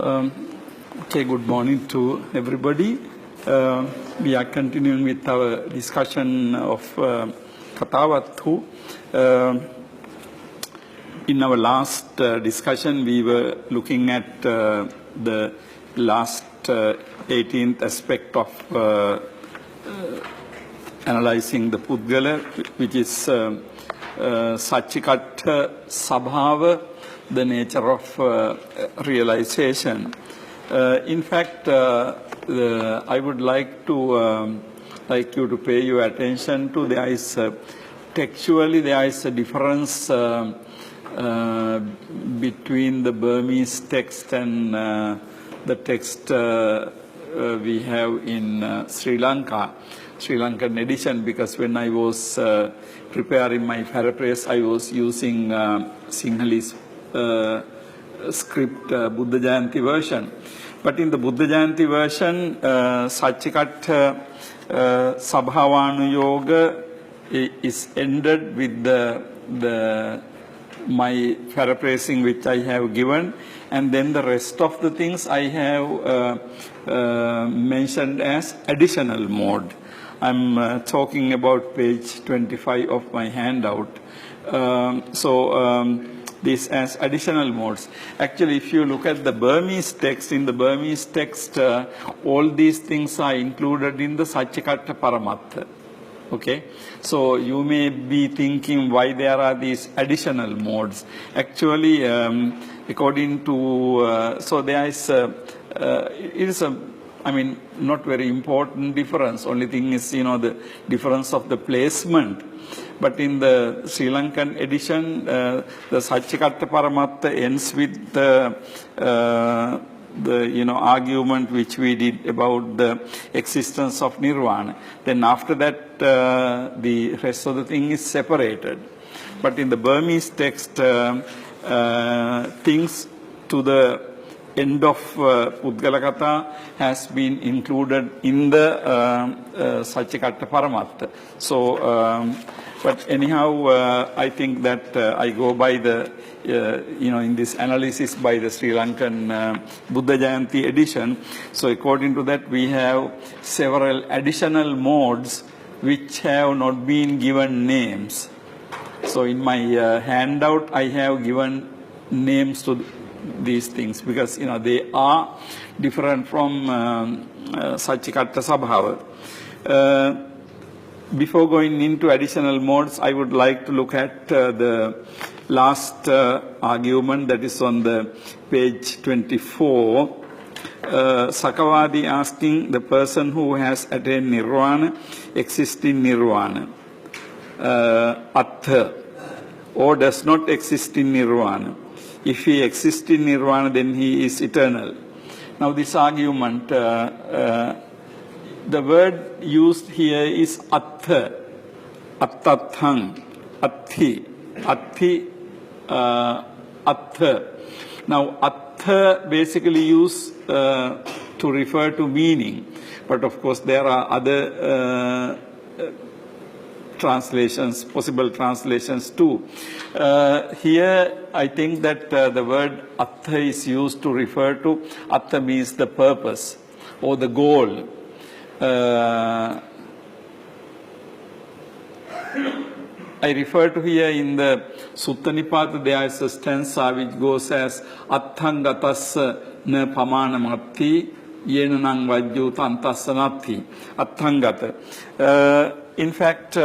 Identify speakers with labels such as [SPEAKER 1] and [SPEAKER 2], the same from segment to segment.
[SPEAKER 1] Okay, good morning to everybody. We are continuing with our discussion of Kathāvatthu. In our last discussion, we were looking at the last 18th aspect of analyzing the Puggala, which is Sacci Sabhava, the nature of realization. In fact, I would like you to pay your attention to textually there is a difference between the Burmese text and the text we have in Sri Lankan edition, because when I was preparing my paraphrase, I was using Sinhalese script Buddha Jayanti version. But in the Buddha Jayanti version, Sacci Sabhavanuyoga is ended with my paraphrasing which I have given, and then the rest of the things I have mentioned as additional mode. I'm talking about page 25 of my handout. This as additional modes. Actually, if you look at the Burmese text, in the Burmese text, all these things are included in the Sacchikatta Paramattha. Okay? So you may be thinking why there are these additional modes. Actually, according to, so there is, it is not very important difference. Only thing is, the difference of the placement. But in the Sri Lankan edition, the Sacchikatta Paramattha ends with the argument which we did about the existence of Nirvana. Then after that, the rest of the thing is separated. But in the Burmese text, things to the end of Puggala Katha has been included in the Sacchikatta Paramattha. So, but anyhow, I think that I go by the, in this analysis by the Sri Lankan Buddha Jayanti edition. So according to that, we have several additional modes which have not been given names. So in my handout, I have given names to these things because, they are different from Sacchikatta Sabhava. Before going into additional modes, I would like to look at the last argument that is on the page 24. Sakavadi asking the person who has attained Nirvana, exists in Nirvana, Attha, or does not exist in Nirvana. If he exists in Nirvana, then he is eternal. Now this argument, the word used here is attha, attathang, athi, attha. Now attha basically used to refer to meaning, but of course there are other translations, possible translations too. Here I think that the word attha is used to refer to, attha means the purpose or the goal. I refer to here in the Sutta Nipata, there is a stanza which goes as Atthangatassa na pamanamatti yenanang vajju tantassanatti. Atthangata. In fact,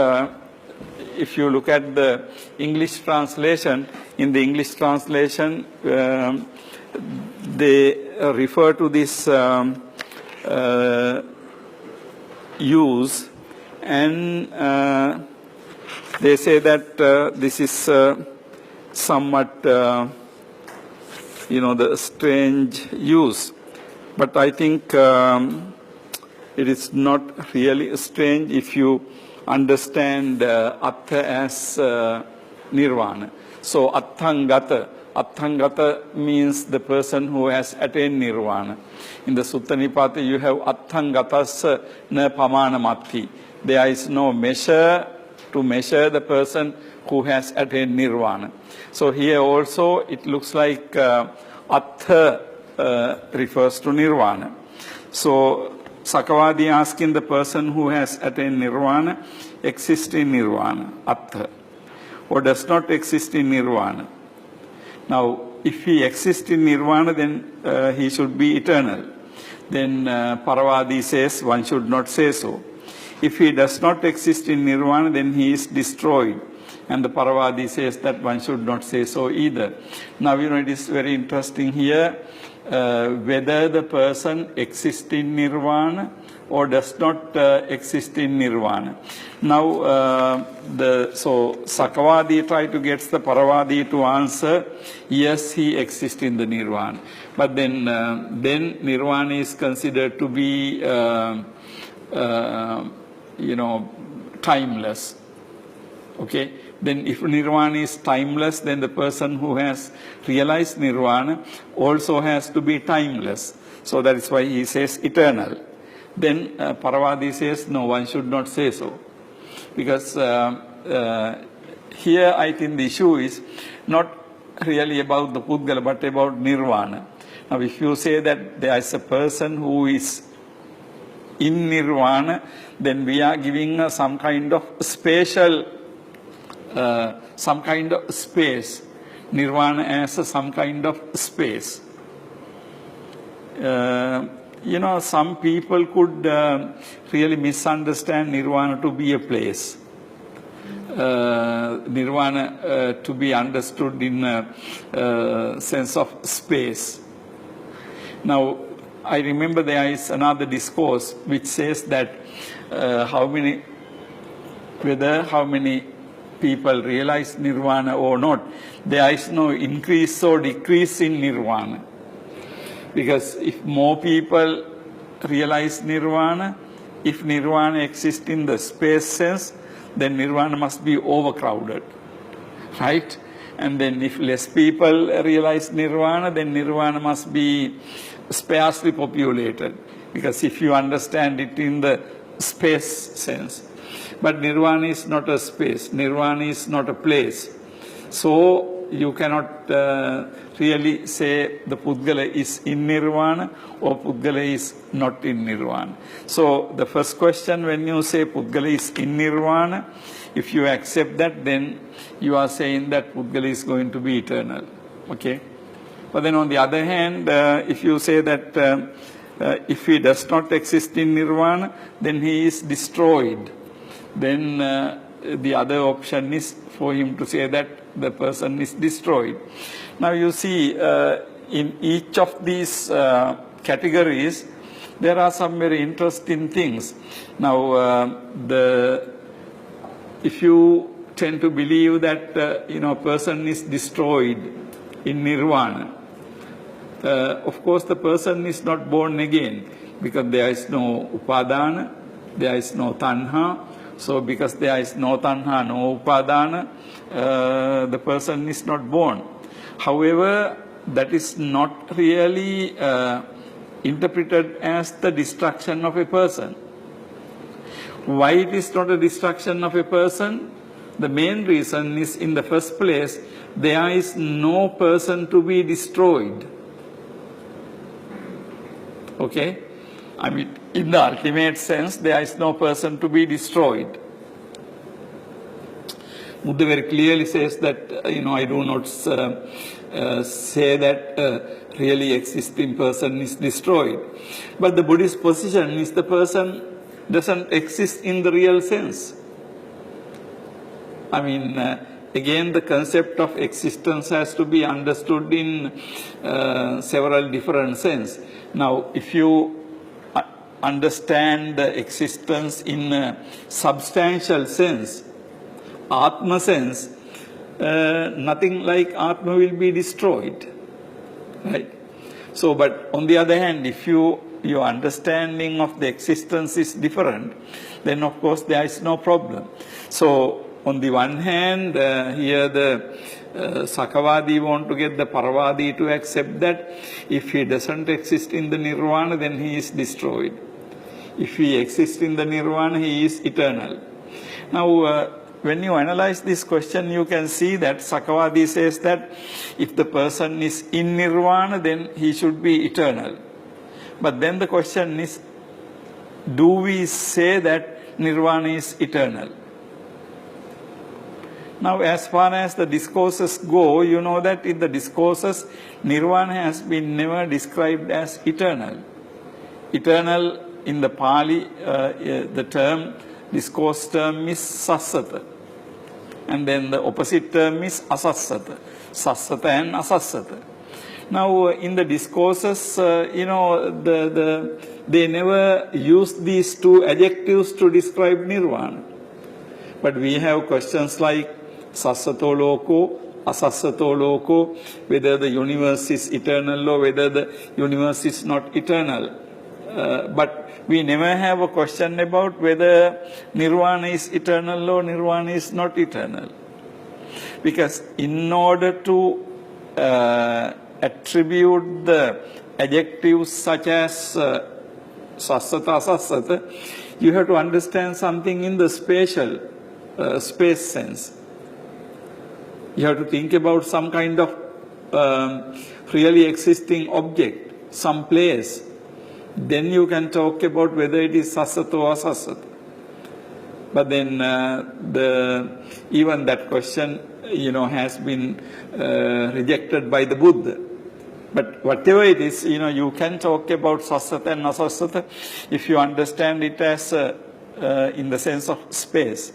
[SPEAKER 1] if you look at the English translation, in the English translation, they refer to this use, and they say that this is somewhat, the strange use. But I think it is not really strange if you understand Attha as Nirvana. So Atthangata means the person who has attained Nirvana. In the Sutta Nipata, you have Atthangatas na pamanamatti. There is no measure to measure the person who has attained Nirvana. So here also it looks like Attha refers to nirvana. So, Sakavadi asking the person who has attained nirvana exists in nirvana, attha, or does not exist in nirvana. Now, if he exists in nirvana, then he should be eternal. Then Paravadi says one should not say so. If he does not exist in nirvana, then he is destroyed. And the Paravadi says that one should not say so either. Now, it is very interesting here whether the person exists in nirvana or does not exist in nirvana. Now, so Sakavadi tried to get the Paravadi to answer, yes, he exists in the nirvana. But then nirvana is considered to be, timeless. Okay? Then if nirvana is timeless, then the person who has realized nirvana also has to be timeless. So that is why he says eternal. Then Paravadi says, no, one should not say so. Because here I think the issue is not really about the Puggala, but about nirvana. Now if you say that there is a person who is in nirvana, then we are giving some kind of spatial, some kind of space. Nirvana as some kind of space. Some people could really misunderstand nirvana to be a place. Nirvana to be understood in a sense of space. Now, I remember there is another discourse which says that how many people realize nirvana or not, there is no increase or decrease in nirvana. Because if more people realize nirvana, if nirvana exists in the space sense, then nirvana must be overcrowded, right? And then if less people realize nirvana, then nirvana must be sparsely populated. Because if you understand it in the space sense. But nirvana is not a space, nirvana is not a place. So you cannot really say the Puggala is in nirvana or Puggala is not in nirvana. So the first question, when you say Puggala is in nirvana, if you accept that, then you are saying that Puggala is going to be eternal. Okay? But then on the other hand, if you say that if he does not exist in nirvana, then he is destroyed. Then the other option is for him to say that the person is destroyed. Now you see, in each of these categories, there are some very interesting things. Now, if you tend to believe that a person is destroyed in nirvana, of course the person is not born again, because there is no upadana, there is no tanha. So because there is no tanha, no upadana, the person is not born. However, that is not really interpreted as the destruction of a person. Why it is not a destruction of a person? The main reason is, in the first place, there is no person to be destroyed. Okay? I mean, in the ultimate sense, there is no person to be destroyed. Buddha very clearly says that, I do not say that really existing person is destroyed. But the Buddhist position is the person doesn't exist in the real sense. I mean, again, the concept of existence has to be understood in several different senses. Now, if you understand the existence in a substantial sense, Atma sense, nothing like Atma will be destroyed, right? So, but on the other hand, if your understanding of the existence is different, then of course there is no problem. So, on the one hand, here the Sakavadi want to get the Paravadi to accept that if he doesn't exist in the nirvana, then he is destroyed. If he exists in the nirvana, he is eternal. Now, when you analyze this question, you can see that Sakavadi says that if the person is in nirvana, then he should be eternal. But then the question is, do we say that nirvana is eternal? Now, as far as the discourses go, you know that in the discourses, nirvana has been never described as eternal. Eternal in the Pali, the term, discourse term is sassata. And then the opposite term is asassata. Sassata and asassata. Now, in the discourses, they never use these two adjectives to describe nirvana. But we have questions like sassato loko, asassato loko, whether the universe is eternal or whether the universe is not eternal. But we never have a question about whether nirvana is eternal or nirvana is not eternal. Because in order to attribute the adjectives such as sassata, asassata, you have to understand something in the spatial space sense. You have to think about some kind of really existing object, some place. Then you can talk about whether it is sassato or asassata. But then even that question, has been rejected by the Buddha. But whatever it is, you can talk about sassata and asassata if you understand it as in the sense of space,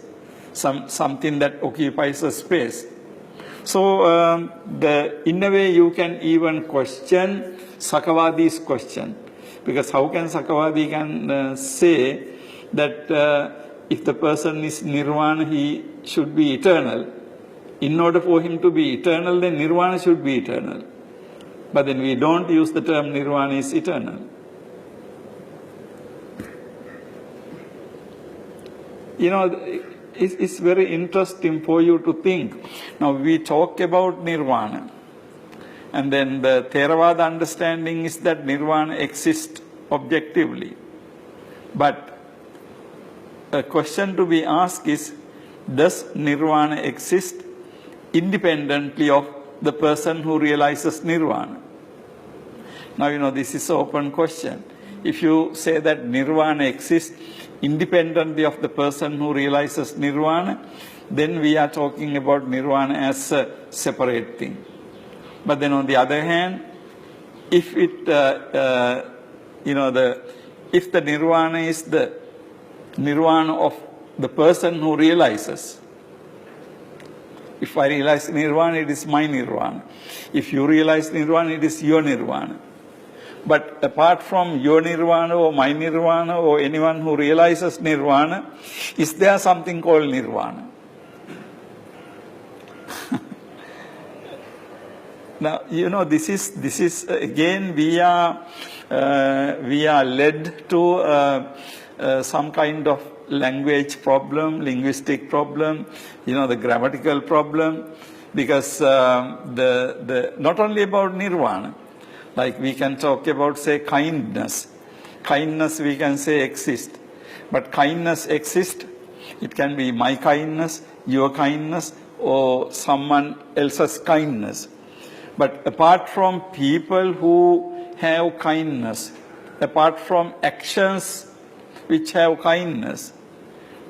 [SPEAKER 1] something that occupies a space. So, in a way, you can even question Sakavadi's question. Because how can Sakavadi can say that if the person is nirvana, he should be eternal. In order for him to be eternal, then nirvana should be eternal. But then we don't use the term nirvana is eternal. It's very interesting for you to think. Now we talk about nirvana. And then the Theravada understanding is that nirvana exists objectively. But a question to be asked is, does nirvana exist independently of the person who realizes nirvana? Now, this is an open question. If you say that nirvana exists independently of the person who realizes nirvana, then we are talking about nirvana as a separate thing. But then on the other hand, if it, if the nirvana is the nirvana of the person who realizes, if I realize nirvana, it is my nirvana. If you realize nirvana, it is your nirvana. But apart from your nirvana or my nirvana or anyone who realizes nirvana, is there something called nirvana? Now, this is again, we are led to some kind of language problem, linguistic problem, the grammatical problem, because not only about nirvana, like we can talk about, say, kindness. Kindness we can say exists. But kindness exists, it can be my kindness, your kindness, or someone else's kindness. But apart from people who have kindness, apart from actions which have kindness,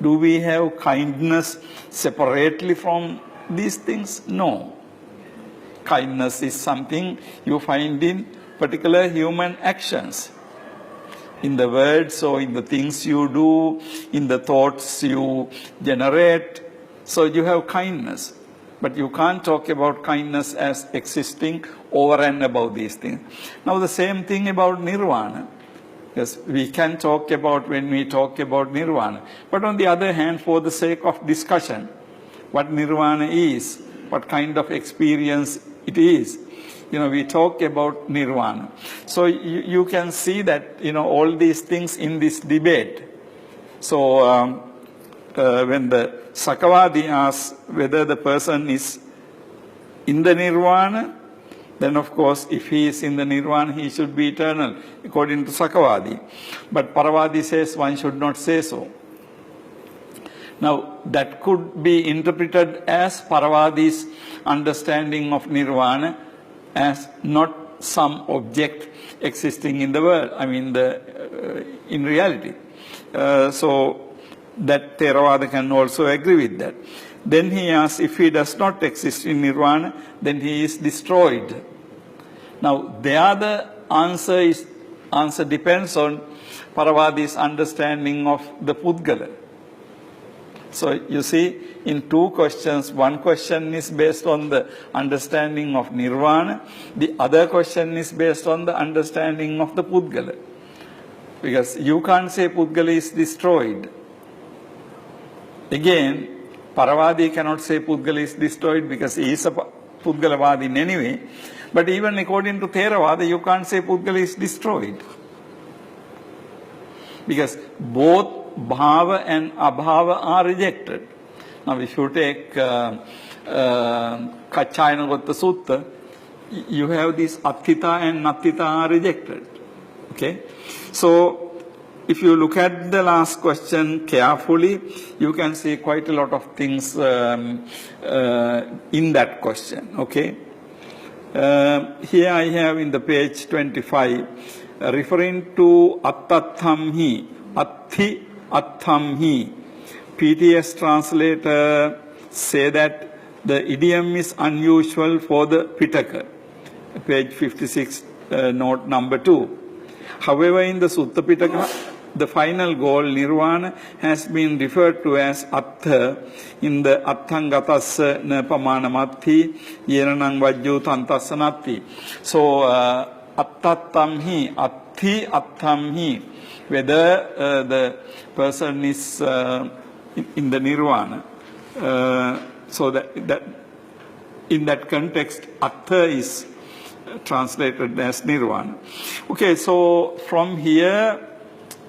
[SPEAKER 1] do we have kindness separately from these things? No. Kindness is something you find in particular human actions. In the words or in the things you do, in the thoughts you generate. So you have kindness. But you can't talk about kindness as existing over and above these things. Now the same thing about nirvana. Yes, we can talk about when we talk about nirvana. But on the other hand, for the sake of discussion, what nirvana is, what kind of experience it is, we talk about nirvana. So you can see that, all these things in this debate. So when the Sakavadi asks whether the person is in the nirvana, then of course if he is in the nirvana, he should be eternal, according to Sakavadi. But Paravadi says one should not say so. Now, that could be interpreted as Paravadi's understanding of nirvana as not some object existing in the world, in reality. So, that Theravada can also agree with that. Then he asks, if he does not exist in nirvana, then he is destroyed. Now, there the answer depends on Paravadi's understanding of the Puggala. So, you see, in two questions, one question is based on the understanding of nirvana, the other question is based on the understanding of the Puggala. Because you can't say Puggala is destroyed. Again, Paravadi cannot say Puggala is destroyed because he is a Puggalavadi in any way. But even according to Theravada, you can't say Puggala is destroyed. Because both Bhava and Abhava are rejected. Now, if you take Kathāvatthu Sutta, you have these Attita and Nattita are rejected. Okay? So, if you look at the last question carefully, you can see quite a lot of things in that question. Okay? Here I have in the page 25, referring to Attathamhi, Atti Attamhi. PTS translator say that the idiom is unusual for the Pitaka, page 56, note number 2. However, in the Sutta Pitaka, the final goal, nirvana, has been referred to as Attha in the Atthangatassa Napamanamatti Yeranang Vajju Tantassanatti. So, Attattamhi, Atti Attamhi, whether the person is in the nirvana. So that in that context, Attha is translated as nirvana. Okay, so from here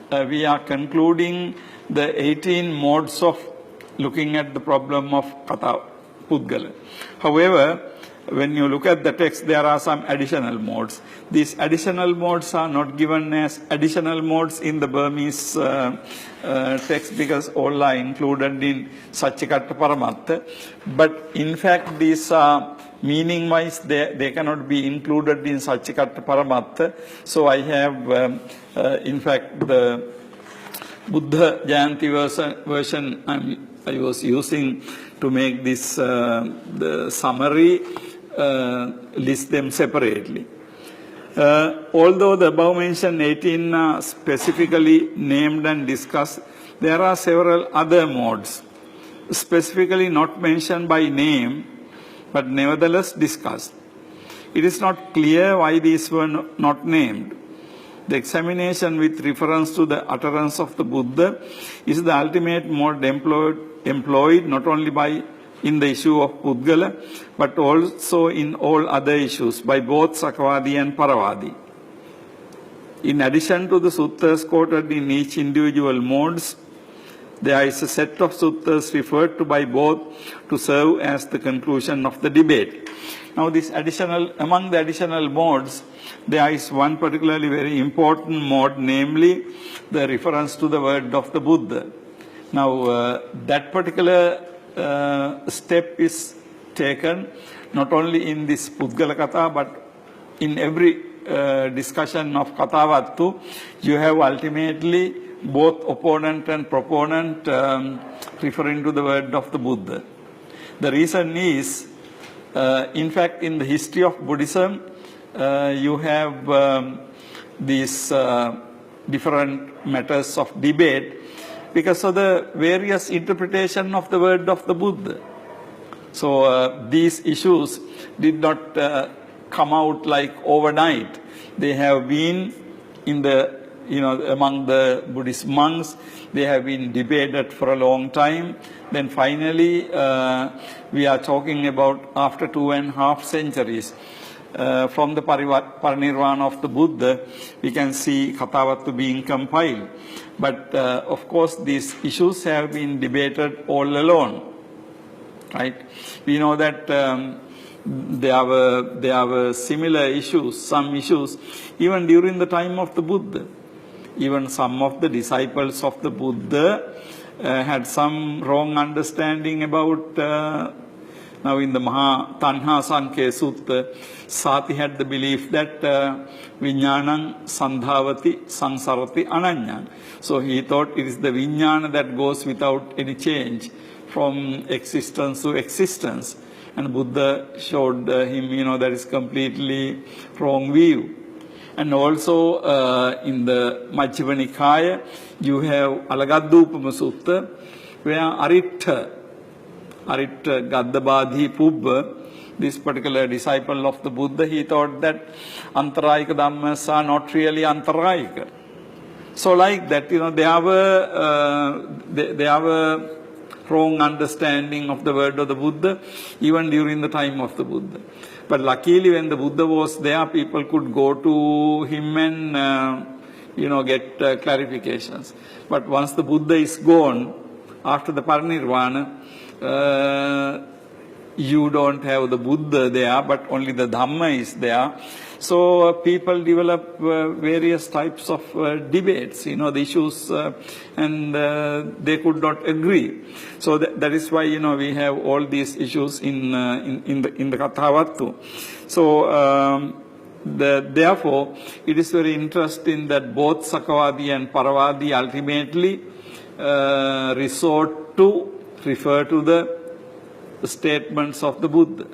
[SPEAKER 1] we are concluding the 18 modes of looking at the problem of Puggala. However, when you look at the text, there are some additional modes. These additional modes are not given as additional modes in the Burmese text because all are included in Sacci Paramattha. But in fact, these are meaning-wise, they cannot be included in Sacci Paramattha. So I have, in fact, the Buddha Jayanti version I was using to make this the summary, list them separately. Although the above mentioned 18 are specifically named and discussed, there are several other modes, specifically not mentioned by name, but nevertheless discussed. It is not clear why these were not named. The examination with reference to the utterance of the Buddha is the ultimate mode employed not only in the issue of Puggala, but also in all other issues by both Sakavadi and Paravadi. In addition to the suttas quoted in each individual modes, there is a set of suttas referred to by both to serve as the conclusion of the debate. Now, among the additional modes, there is one particularly very important mode, namely the reference to the word of the Buddha. Now, that particular step is taken not only in this Puggala Katha, but in every discussion of Kathāvatthu, you have ultimately both opponent and proponent referring to the word of the Buddha. The reason is, in fact, in the history of Buddhism, you have these different matters of debate because of the various interpretation of the word of the Buddha. So these issues did not come out like overnight. They have been among the Buddhist monks, they have been debated for a long time. Then finally, we are talking about after 2.5 centuries. From the parinirvana of the Buddha, we can see Kathāvatthu being compiled. But of course, these issues have been debated all along. Right? We know that there were similar issues, some issues, even during the time of the Buddha. Even some of the disciples of the Buddha had some wrong understanding about, now in the Maha Tanha Sankhya Sutta, Sati had the belief that Viññānaṁ Sandhāvati Saṅsarati Ananya. So he thought it is the Viññāna that goes without any change from existence to existence. And Buddha showed him, that is completely wrong view. And also in the Majjhima Nikaya, you have Alagadupama Sutta, where Arittha Gaddabadhi Pubba, this particular disciple of the Buddha, he thought that Antarayika Dhammas are not really Antarayika. So like that, they have a wrong understanding of the word of the Buddha, even during the time of the Buddha. But luckily when the Buddha was there, people could go to him and, get clarifications. But once the Buddha is gone, after the Parinirvana, you don't have the Buddha there, but only the Dhamma is there. So people develop various types of debates, the issues, and they could not agree. So that is why, we have all these issues in the Kathāvatthu. So therefore, it is very interesting that both Sakavadi and Paravadi ultimately resort to refer to the statements of the Buddha.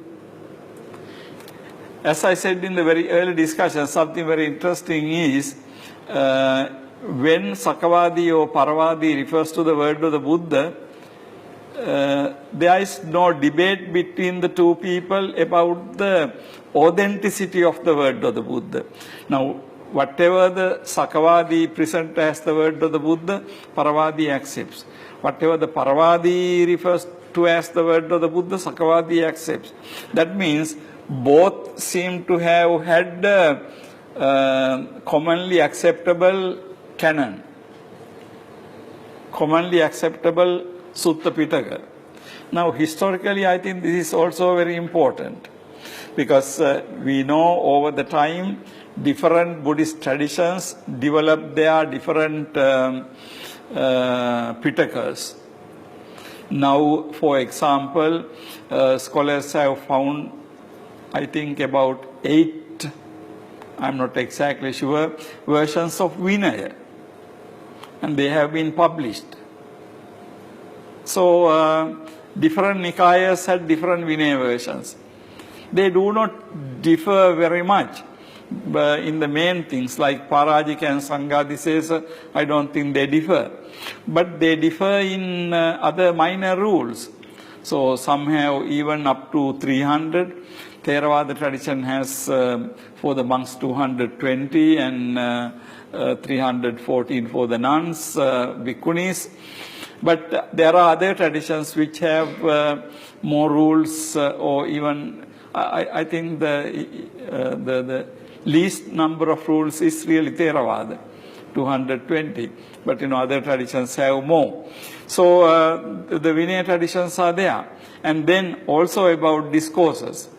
[SPEAKER 1] As I said in the very early discussion, something very interesting is when Sakavadi or Paravadi refers to the word of the Buddha, there is no debate between the two people about the authenticity of the word of the Buddha. Now, whatever the Sakavadi present as the word of the Buddha, Paravadi accepts. Whatever the Paravadi refers to as the word of the Buddha, Sakavadi accepts. That means both seem to have had commonly acceptable canon, commonly acceptable Sutta Pitaka. Now, historically, I think this is also very important because we know over the time different Buddhist traditions developed their different Pitakas. Now, for example, scholars have found, I think, about 8, I'm not exactly sure, versions of Vinaya, and they have been published. So, different Nikayas had different Vinaya versions. They do not differ very much in the main things like Parajika and Sangha, I don't think they differ. But they differ in other minor rules. So some have even up to 300. Theravada tradition has for the monks 220 and 314 for the nuns, bhikkhunis. But there are other traditions which have more rules or even, I think the least number of rules is really Theravada, 220. But other traditions have more. So the Vinaya traditions are there. And then also about discourses.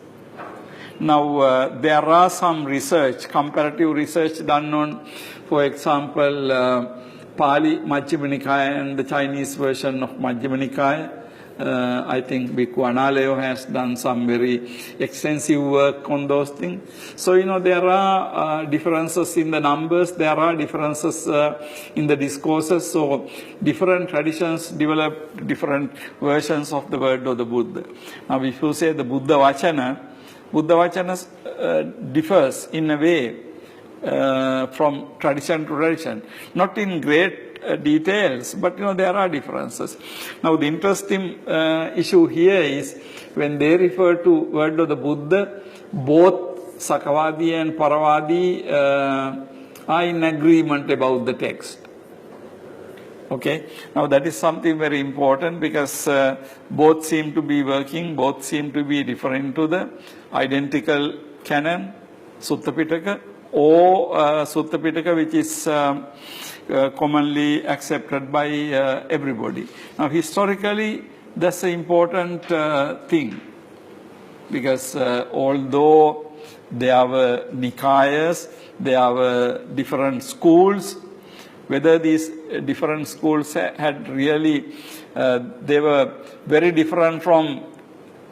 [SPEAKER 1] Now there are some research, comparative research done on, for example, Pali Majjhima Nikaya and the Chinese version of Majjhima Nikaya. I think Bhikkhu Analayo has done some very extensive work on those things. So, there are differences in the numbers, there are differences in the discourses. So, different traditions develop different versions of the word of the Buddha. Now, if you say the Buddha Vachana differs in a way from tradition to tradition, not in great details, but there are differences. Now the interesting issue here is when they refer to word of the Buddha, both Sakavadi and Paravadi are in agreement about the text. Okay, now that is something very important because both seem to be working, both seem to be referring to the identical canon, Sutta Pitaka, or Sutta Pitaka which is commonly accepted by everybody. Now historically that's an important thing because although there were Nikayas, there were different schools, whether these different schools had really, they were very different from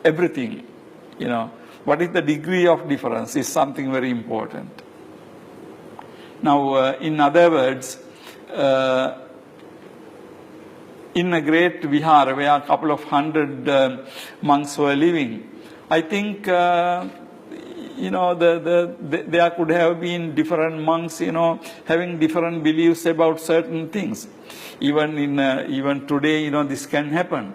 [SPEAKER 1] everything, What is the degree of difference is something very important. Now, in other words, in a great vihara where a couple of hundred monks were living, I think, there could have been different monks, having different beliefs about certain things. Even today, this can happen.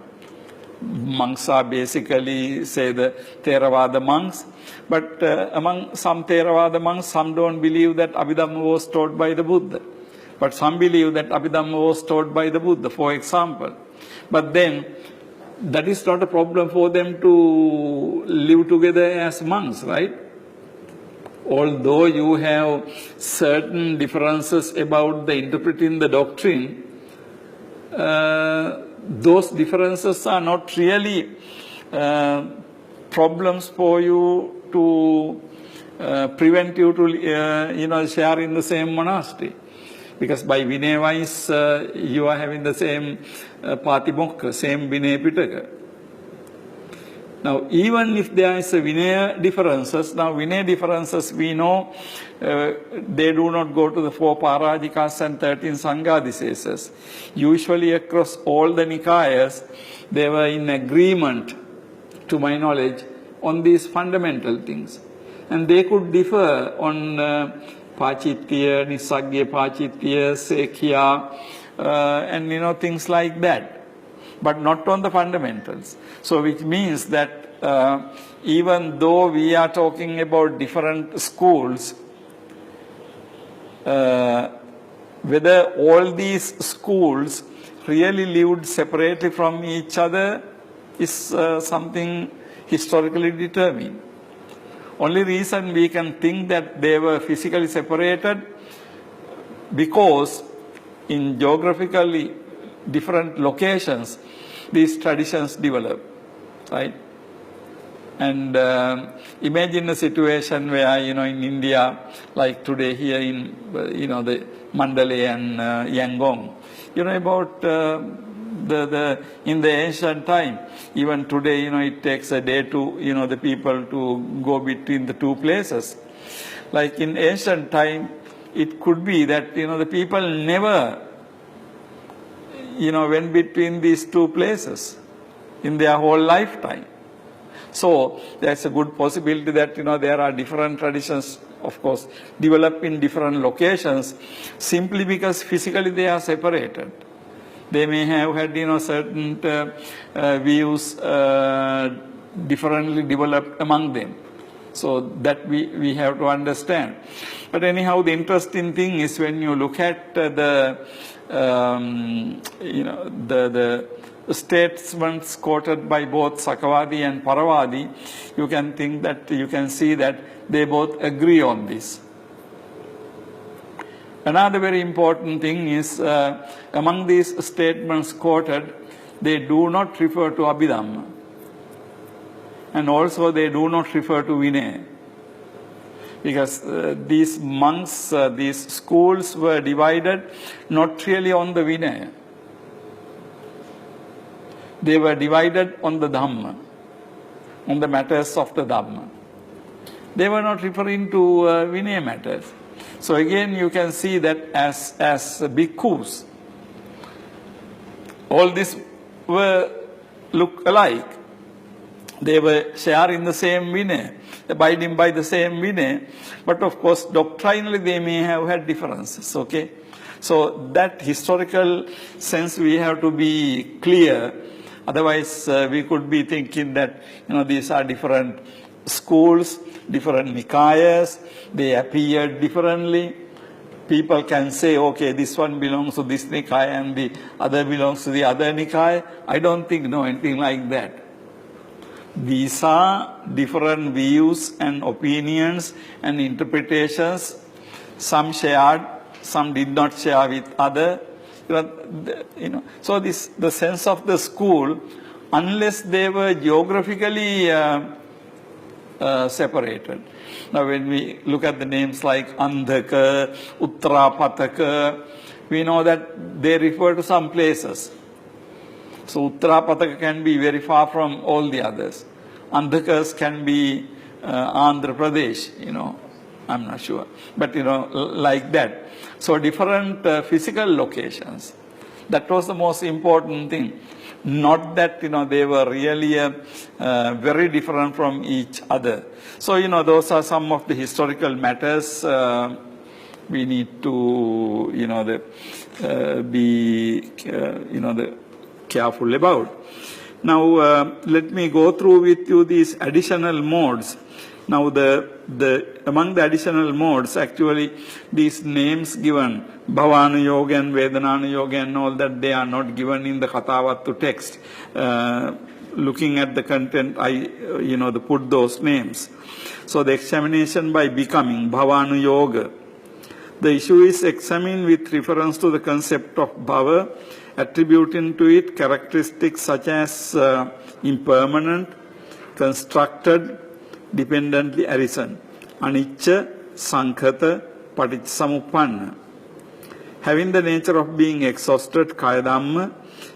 [SPEAKER 1] Monks are basically, say, the Theravada monks. But among some Theravada monks, some don't believe that Abhidhamma was taught by the Buddha. But some believe that Abhidhamma was taught by the Buddha, for example. But then, that is not a problem for them to live together as monks, right? Although you have certain differences about the interpreting the doctrine, those differences are not really problems for you to prevent you to share in the same monastery. Because by Vinaya wise, you are having the same Patimokkha, same Vinaya Pitaka. Now, even if there is a Vinaya differences, we know they do not go to the 4 Parajikas and 13 Sanghadisesas. Usually across all the Nikayas, they were in agreement, to my knowledge, on these fundamental things. And they could differ on Pachitya, Nisagya Pachitya, Sekhya, and things like that. But not on the fundamentals. So which means that even though we are talking about different schools, whether all these schools really lived separately from each other is something historically determined. Only reason we can think that they were physically separated because in geographically different locations, these traditions develop, right? And imagine a situation where, in India, like today here in, the Mandalay and Yangon, about in the ancient time, even today, it takes a day to, the people to go between the two places. Like in ancient time, it could be that, the people never, went between these two places in their whole lifetime. So there's a good possibility that, there are different traditions, of course, develop in different locations simply because physically they are separated. They may have had, certain views differently developed among them. So that we have to understand. But anyhow, the interesting thing is when you look at the statements quoted by both Sakavadi and Paravadi, you can see that they both agree on this. Another very important thing is among these statements quoted, they do not refer to Abhidhamma. And also they do not refer to Vinaya. Because these monks, these schools were divided not really on the Vinaya. They were divided on the Dhamma, on the matters of the Dhamma. They were not referring to Vinaya matters. So again, you can see that as bhikkhus, all these look alike. They were sharing the same Vinaya, abiding by the same Vinaya, but of course, doctrinally they may have had differences, okay? So that historical sense we have to be clear. Otherwise, we could be thinking that, these are different schools, different Nikayas, they appeared differently. People can say, okay, this one belongs to this Nikaya and the other belongs to the other Nikaya. I don't think, anything like that. These are different views and opinions and interpretations. Some shared, some did not share with other. So the sense of the school, unless they were geographically separated. Now when we look at the names like Andhaka, Uttarapataka, we know that they refer to some places. So Uttarapataka can be very far from all the others. Andhakas can be Andhra Pradesh, I'm not sure. But, like that. So different physical locations. That was the most important thing. Not that, they were really very different from each other. So, those are some of the historical matters we need to, be, careful about. Now, let me go through with you these additional modes. Now, among the additional modes, actually, these names given, Bhavana Yoga and Vedana Yoga and all that, they are not given in the Kathāvatthu text. Looking at the content, I put those names. So, the examination by becoming, Bhavana Yoga. The issue is examined with reference to the concept of Bhava, attributing to it characteristics such as impermanent, constructed, dependently arisen, anicca, sankhata, paticcasamuppanna. Having the nature of being exhausted, kaya dhamma,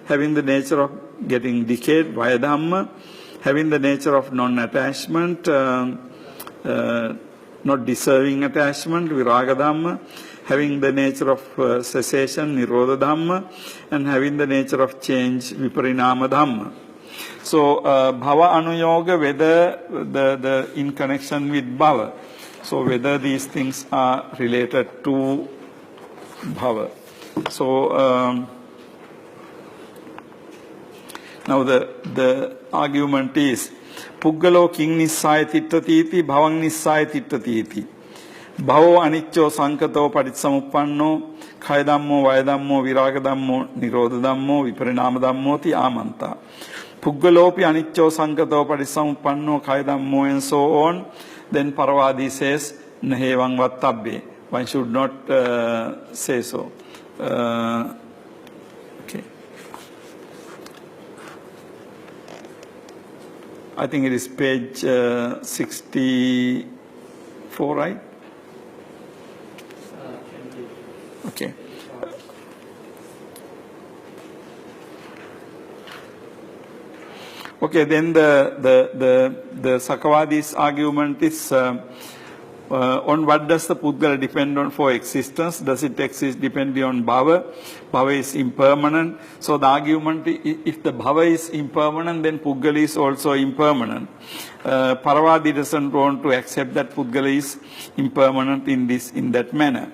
[SPEAKER 1] having the nature of getting decayed, vaya dhamma, having the nature of non-attachment, not deserving attachment, viraga dhamma, having the nature of cessation, nirodha dhamma, and having the nature of change, viparinama dhamma. So, bhava anuyoga, whether the in connection with bhava. So, whether these things are related to bhava. So, now the argument is, Puggalo king nissaya tittati, bhavang nissaya tittati. Bhavo aniccho sankato paticcasamuppanno, kaya dhammo, vaya dhammo, viraga dhammo, nirodha dhammo, viparinama dhammo ti amanta. Puggalopi aniccho sankato paticcasamuppanno, kaya dhammo, and so on. Then Paravadi says, nahevang vattabbe. One should not say so. Okay. I think it is page 64, right? Okay. Okay, then the Sakavadi's argument is on what does the Puggala depend on for existence? Does it exist depending on Bhava? Bhava is impermanent. So the argument, if the Bhava is impermanent, then Puggala is also impermanent. Paravadi doesn't want to accept that Puggala is impermanent in that manner.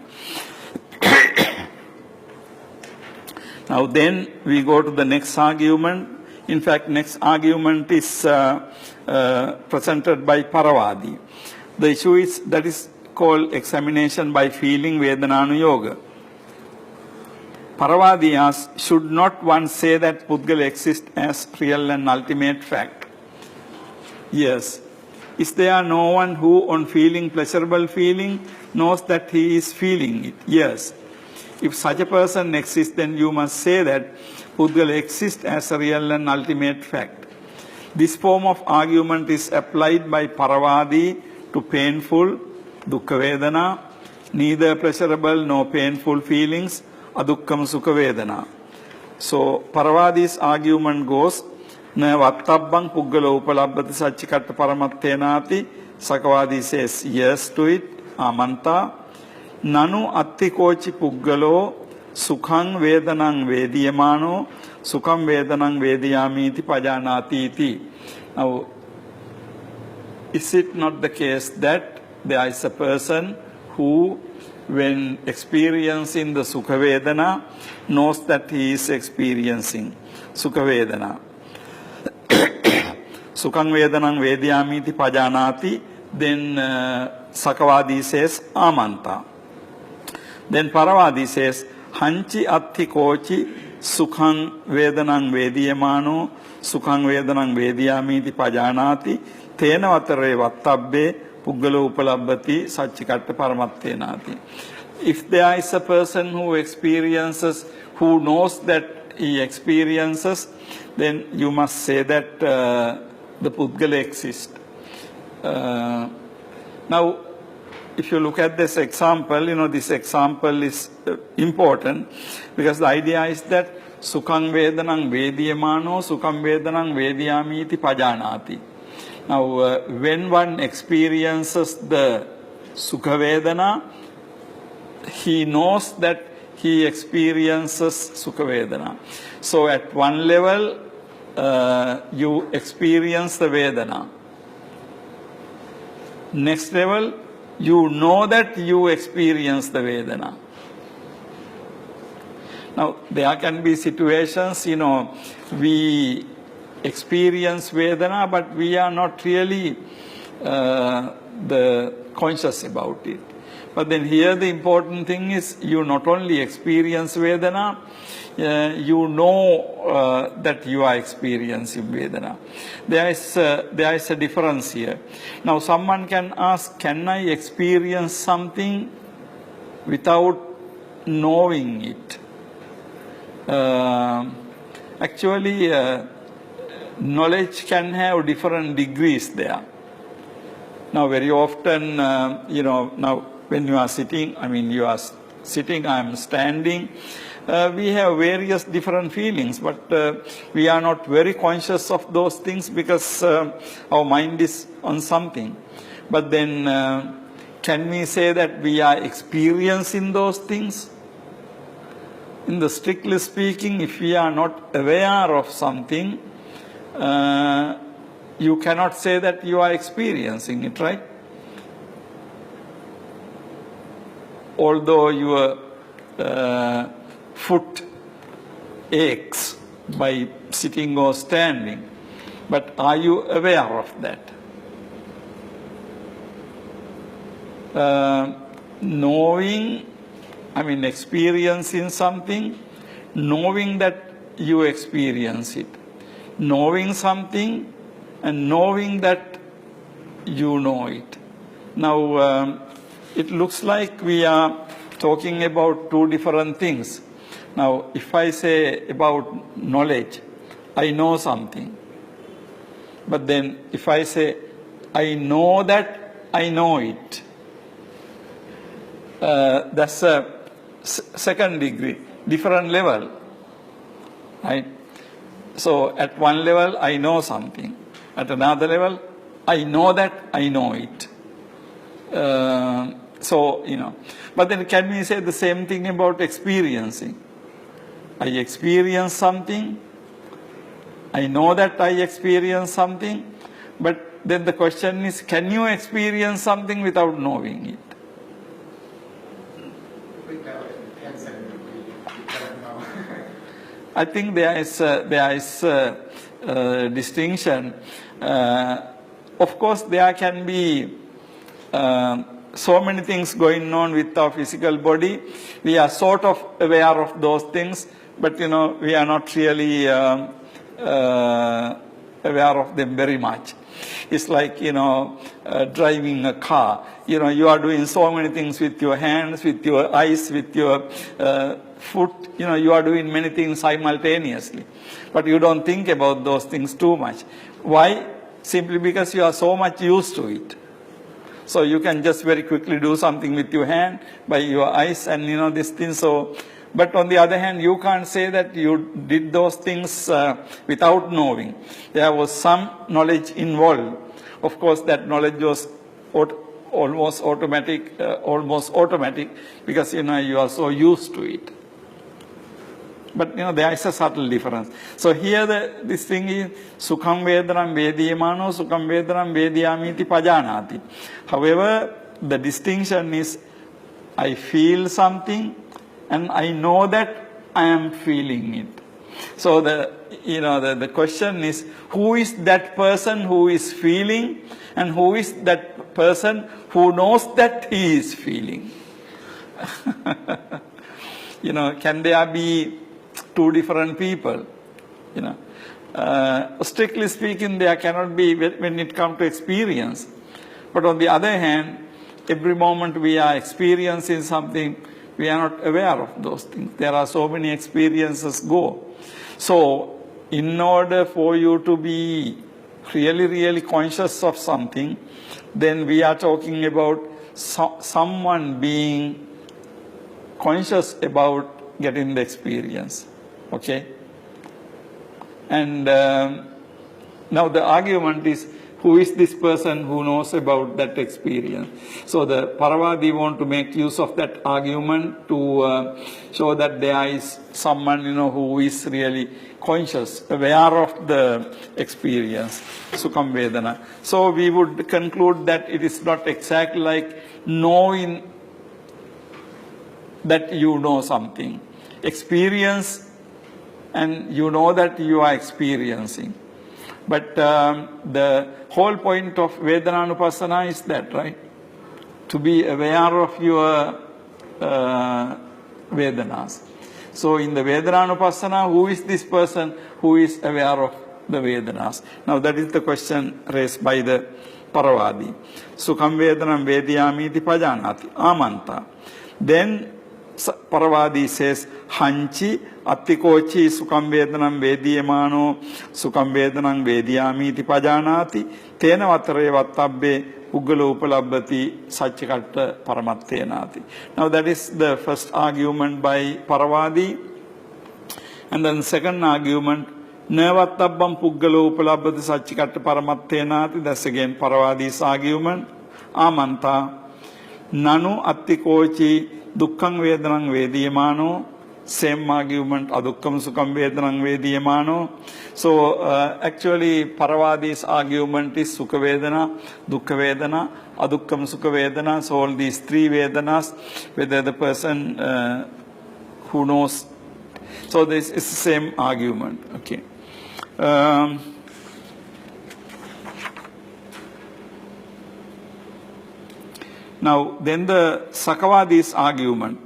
[SPEAKER 1] Now then we go to the next argument. In fact, next argument is presented by Paravadi. The issue is that is called examination by feeling Vedananu Yoga. Paravadi asks, should not one say that Puggala exists as real and ultimate fact? Yes. Is there no one who on feeling pleasurable feeling knows that he is feeling it? Yes. If such a person exists, then you must say that Puggala exists as a real and ultimate fact. This form of argument is applied by Paravadi to painful, dukkha vedana, neither pleasurable nor painful feelings, adukkam sukha vedana. So, Paravadi's argument goes, na vattabbang Puggala upalabbhati Sacci katta paramattenati. Sakavadi says yes to it, amanta. Nanu attikochi Puggalo sukhang vedanang vediyamano, sukham vedanang vediyamiti pajanati iti. Now, is it not the case that there is a person who, when experiencing the Sukha Vedana, knows that he is experiencing Sukha Vedana? Sukhang Vedanang Vediyamiti Pajanati, then Sakavadi says Amanta. Then Paravadi says, Hanchi Atti Kochi Sukhang Vedanang Vediyamano, Sukhang Vedanang Vediyamiti Pajanati, Tena vatare vattabbe Puggala upalabbhati Sacci katta paramattenati. If there is a person who experiences, who knows that he experiences, then you must say that the Puggala exists. Now, if you look at this example, this example is important because the idea is that Sukhang Vedanang Vediyamano, Sukhang Vedanang Vediyamiti Pajanati. Now, when one experiences the Sukha Vedana, he knows that he experiences Sukha Vedana. So, at one level, you experience the Vedana. Next level, you know that you experience the Vedana. Now, there can be situations, we experience Vedana, but we are not really conscious about it. But then here the important thing is you not only experience Vedana, you know that you are experiencing Vedana. There is a difference here. Now someone can ask, can I experience something without knowing it? Actually, knowledge can have different degrees there. Now very often, now when you are sitting, you are sitting, I am standing, we have various different feelings, but we are not very conscious of those things because our mind is on something. But then, can we say that we are experiencing those things? In the strictly speaking, if we are not aware of something, you cannot say that you are experiencing it, right? Although your foot aches by sitting or standing, but are you aware of that? Knowing, experiencing something, knowing that you experience it, knowing something and knowing that you know it. Now, it looks like we are talking about two different things. Now, if I say about knowledge, I know something. But then if I say, I know that I know it, that's a second degree, different level, right? So at one level, I know something. At another level, I know that I know it. But then can we say the same thing about experiencing? I experience something, I know that I experience something, but then the question is, can you experience something without knowing it? I think there is a distinction. Of course, there can be so many things going on with our physical body. We are sort of aware of those things, but we are not really aware of them very much. It's like, driving a car. You are doing so many things with your hands, with your eyes, with your foot. You are doing many things simultaneously. But you don't think about those things too much. Why? Simply because you are so much used to it. So you can just very quickly do something with your hand, by your eyes, and this thing. So, but on the other hand, you can't say that you did those things without knowing. There was some knowledge involved. Of course, that knowledge was almost automatic, because you are so used to it. But there is a subtle difference. So here this thing is Sukham Vedanam Vediyamano, Sukham Vedanam Vediyamiti Pajanati. However, the distinction is I feel something and I know that I am feeling it. So the question is, who is that person who is feeling and who is that person who knows that he is feeling? Can there be two different people? Strictly speaking, there cannot be when it comes to experience. But on the other hand, every moment we are experiencing something, we are not aware of those things. There are so many experiences go. So, in order for you to be really, really conscious of something, then we are talking about someone being conscious about getting the experience. Okay? And now the argument is, who is this person who knows about that experience? So the Paravadi want to make use of that argument to show that there is someone, who is really conscious, aware of the experience, Sukham Vedana. So we would conclude that it is not exactly like knowing that you know something. Experience, and you know that you are experiencing. But the whole point of Vedananupassana is that, right? To be aware of your Vedanas. So in the Vedananupassana, who is this person who is aware of the Vedanas? Now that is the question raised by the Paravadi. Sukham Vedanam Vediyamiti Pajanati. Amanta. Then Paravadi says, Hanchi Attikochi Sukham Vedanam Vediyamano Sukham Vedanam Vediyamiti Pajanati Tena Vatare Vattabbe Puggala Upalabbati Sacci Paramattenati. Now that is the first argument by Paravadi. And then second argument, Nevattabbam Puggala Upalabbati Sacci Paramattenati. That's again Paravadi's argument. Amanta Nanu Attikochi Dukkham Vedanam Vediyamano. Same argument, Adukkam Sukham Vedanam Vediyamano. So actually Paravadi's argument is Sukha Vedana, Dukkha Vedana, Adukkam Sukha Vedana. So all these three Vedanas, whether the person who knows. So this is the same argument. Okay. Now then the Sakavadi's argument.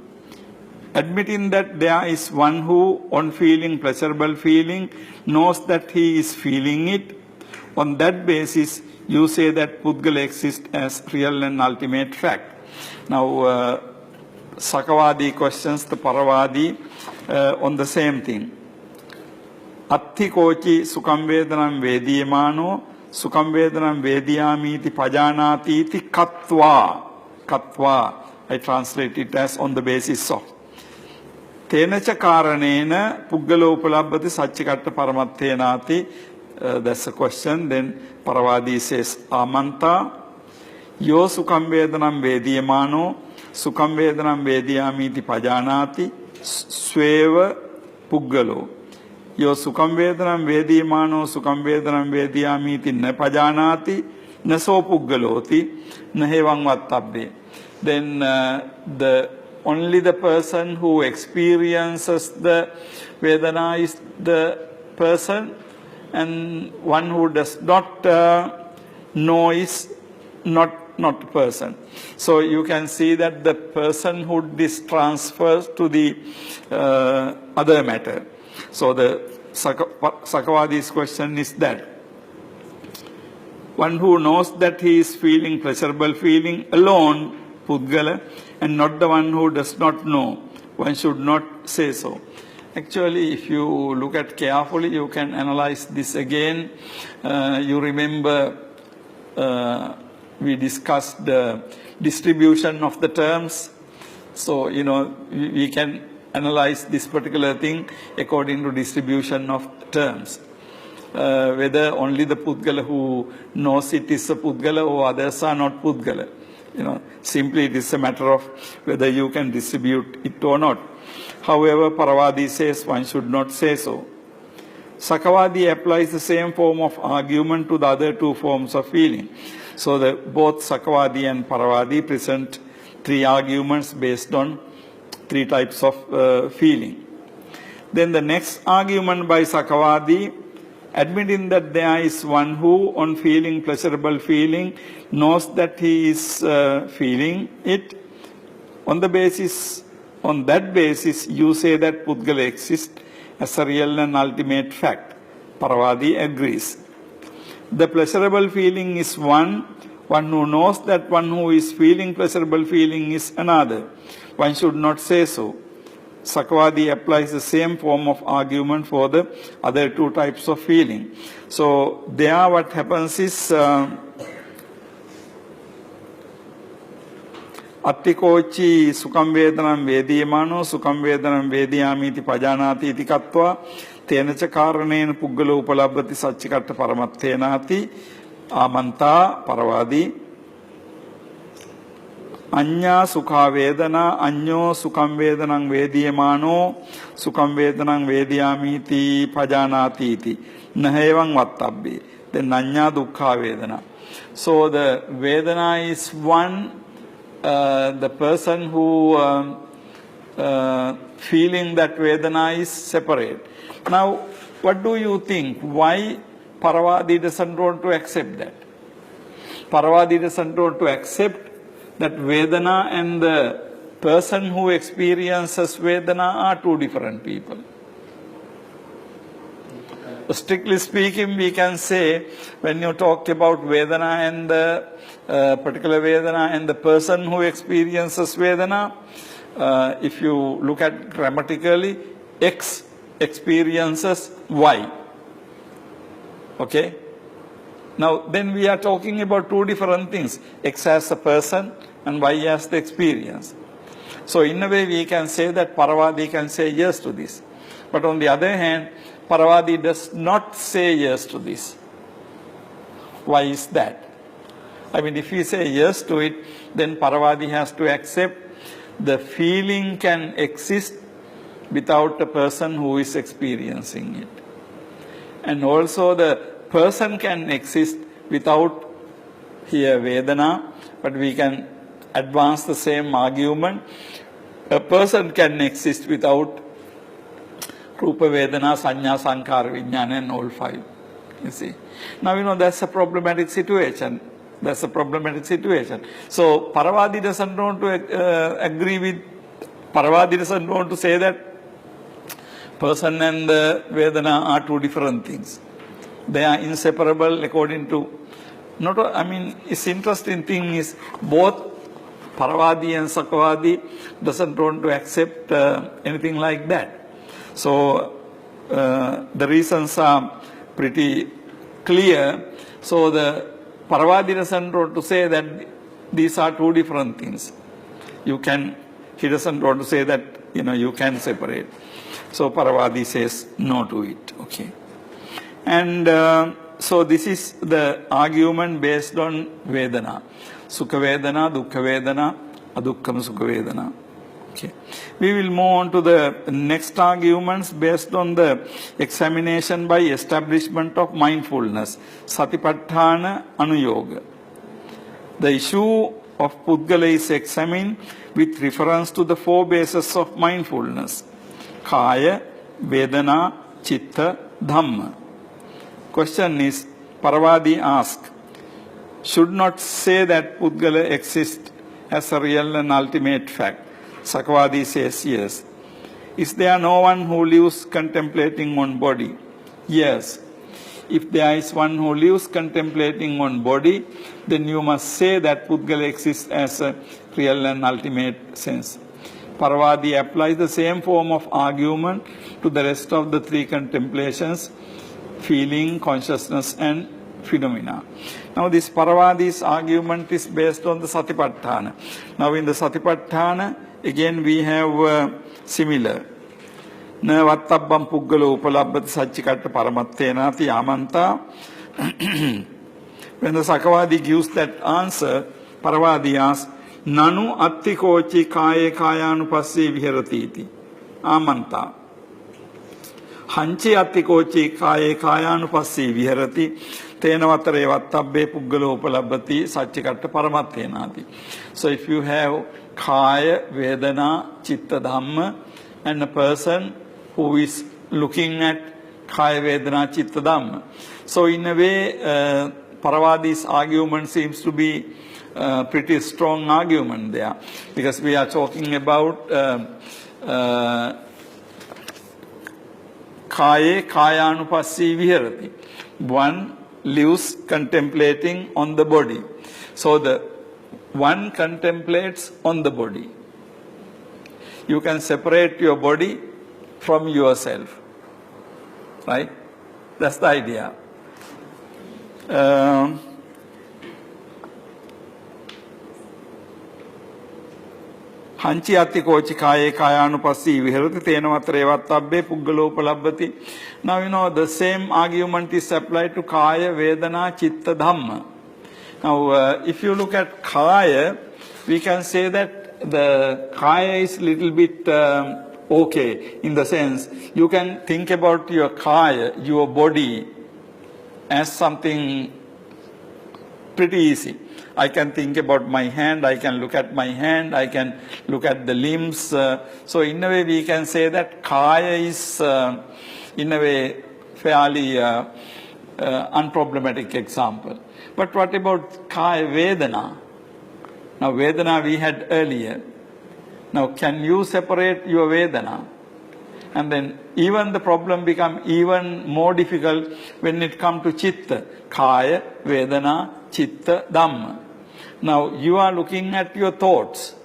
[SPEAKER 1] Admitting that there is one who, on feeling pleasurable feeling, knows that he is feeling it. On that basis, you say that Puggala exists as real and ultimate fact. Now, Sakavadi questions the Paravadi on the same thing. Atti kochi Sukham Vedanam Vediyamano Sukham Vedanam Vediyamiti Pajanati iti Kathāvatthu. Kathāvatthu, I translate it as on the basis of. Tenacha karanena Puggala Upalabbati Sacci Paramattenati. That's a question. Then Paravadi says, Amanta Yo Sukham Vedanam Vediyamano Sukham Vedanam Vediyamiti Pajanati Sweva Puggalo. Yo Sukham Vedanam Vediyamano Sukham Vedanam Vediyamiti Ne Pajanati Naso Puggaloti Nahevang Vattabbe. Then only the person who experiences the Vedana is the person, and one who does not know is not person. So you can see that the personhood is transfers to the other matter. So the Sakavadi's question is that one who knows that he is feeling pleasurable feeling alone, Puggala, and not the one who does not know. One should not say so. Actually, if you look at carefully, you can analyze this again. You remember we discussed the distribution of the terms. So, we can analyze this particular thing according to distribution of terms. Whether only the Puggala who knows it is a Puggala or others are not Puggala. Simply it is a matter of whether you can distribute it or not. However, Paravadi says one should not say so. Sakavadi applies the same form of argument to the other two forms of feeling. So both Sakavadi and Paravadi present three arguments based on three types of feeling. Then the next argument by Sakavadi, admitting that there is one who, on feeling pleasurable feeling, knows that he is feeling it. On that basis, you say that Puggala exists as a real and ultimate fact. Paravadi agrees. The pleasurable feeling is one who knows that one who is feeling pleasurable feeling is another. One should not say so. Sakavadi applies the same form of argument for the other two types of feeling. So there what happens is Attikochi sukam vedanam vediyamano sukam vedanam vediyami iti pajanati iti katva tenacha karanena puggala upalabbati saccikatta paramattenati amanta paravadi Anya sukha vedana anyo sukam vedanam vediyamano sukam vedanam vediyami iti pajanati iti nahevang vattabbe. Then anya dukkha vedana. So the vedana is one, the person who feeling that vedana is separate. Now, what do you think? Why Paravadi doesn't want to accept that? Paravadi doesn't want to accept that Vedana and the person who experiences Vedana are two different people. Strictly speaking, we can say, when you talk about Vedana and the particular Vedana and the person who experiences Vedana, if you look at grammatically, X experiences Y. Okay? Now, then we are talking about two different things. X as a person and Y as the experience. So, in a way, we can say that Paravadi can say yes to this. But on the other hand, Paravadi does not say yes to this. Why is that? I mean, if we say yes to it, then Paravadi has to accept the feeling can exist without a person who is experiencing it. And also the person can exist without here Vedana, but we can advance the same argument. A person can exist without Rupa Vedana, Sanya, Sankara, Vijnana and all five. You see. Now, that's a problematic situation. That's a problematic situation. So, Paravadi doesn't want to agree with, Paravadi doesn't want to say that person and the Vedana are two different things. They are inseparable according to, it's interesting thing is both Paravadi and Sakavadi doesn't want to accept anything like that. So, the reasons are pretty clear. So, the Paravadi doesn't want to say that these are two different things. He doesn't want to say that, you can separate. So, Paravadi says no to it. Okay. And so, this is the argument based on Vedana. Sukha Vedana, Dukkha Vedana, Adukkam Sukha Vedana. Okay. We will move on to the next arguments based on the examination by establishment of mindfulness, Satipatthana Anuyoga. The issue of Puggala is examined with reference to the four bases of mindfulness, Kaya, Vedana, Chitta, Dhamma. Question is, Paravadi asks, should not say that Puggala exists as a real and ultimate fact. Sakavadi says yes. Is there no one who lives contemplating on body? Yes. If there is one who lives contemplating on body, then you must say that Puggala exists as a real and ultimate sense. Paravadi applies the same form of argument to the rest of the three contemplations, feeling, consciousness and phenomena. Now this Paravadi's argument is based on the Satipatthana. Now in the Satipatthana, again we have similar. Na vattabbam puggalo upalabbati saccikatta paramattenati amanta. When the Sakavadi gives that answer, Paravadi asks, Nanu attikochi kaye kayanupassi viharati iti. Amanta. Hanchi attikochi kaye kayanupassi viharati. Tenavatare vattabbe puggalo upalabbati saccikatta paramattenati. So if you have Kaya, Vedana, Chitta, Dhamma, and a person who is looking at Kaya, Vedana, Chitta, Dhamma. So in a way, Paravadi's argument seems to be pretty strong argument there, because we are talking about Kaya, Kayanupassi viharati. One lives contemplating on the body. So the one contemplates on the body. You can separate your body from yourself. Right? That's the idea. Hanchi atti kochi kaye kayanupassi viharati tenamatra evattabbe puggaloupalabbati. Now, you know, the same argument is applied to kaya, vedana, chitta, dhamma. Now, if you look at kaya, we can say that the kaya is little bit okay, in the sense you can think about your kaya, your body, as something pretty easy. I can think about my hand, I can look at my hand, I can look at the limbs. So in a way we can say that kaya is in a way fairly unproblematic example. But what about kaya vedana? Now vedana we had earlier. Now can you separate your vedana? And then even the problem become even more difficult when it comes to chitta. Kaya, vedana, chitta, dhamma. Now you are looking at your thoughts.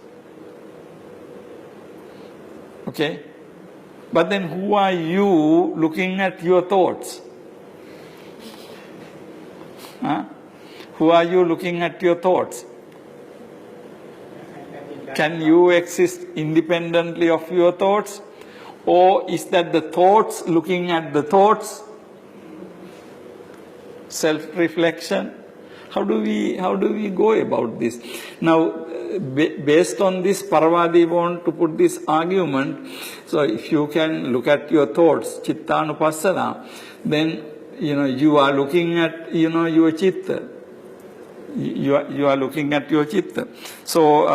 [SPEAKER 1] Okay? But then who are you looking at your thoughts? Huh? Who are you looking at your thoughts? Can you exist independently of your thoughts? Or is that the thoughts looking at the thoughts? Self-reflection? How do we go about this? Now, based on this, Paravadi want to put this argument. So if you can look at your thoughts, chittanupassana, then you are looking at your chitta. You are looking at your chitta. So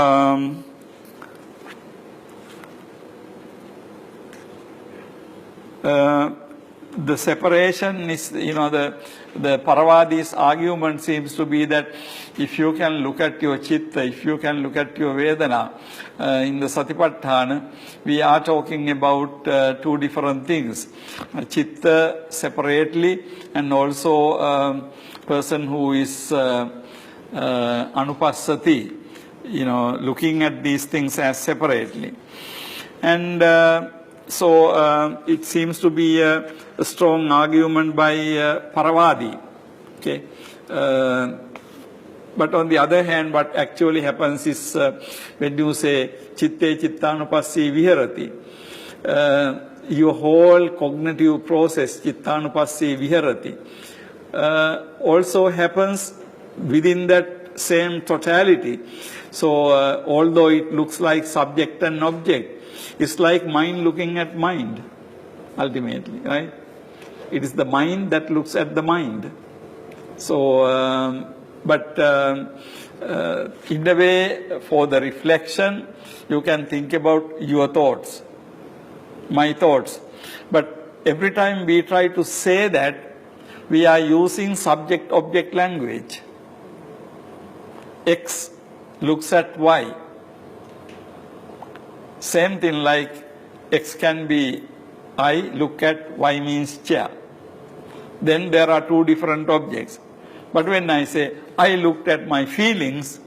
[SPEAKER 1] the separation is, the Paravadi's argument seems to be that if you can look at your chitta, if you can look at your vedana, in the Satipatthana, we are talking about two different things. Chitta separately, and also person who is anupassati, looking at these things as separately. And so it seems to be a strong argument by Paravadi. Okay. But on the other hand, what actually happens is when you say chitte chittanupassi viharati, your whole cognitive process, chittanupassi viharati, also happens within that same totality. So although it looks like subject and object, it's like mind looking at mind, ultimately, right? It is the mind that looks at the mind. So, but in a way, for the reflection, you can think about your thoughts, my thoughts. But every time we try to say that, we are using subject-object language. X looks at Y. Same thing like X can be I look at, Y means chair. Then there are two different objects. But when I say I looked at my feelings,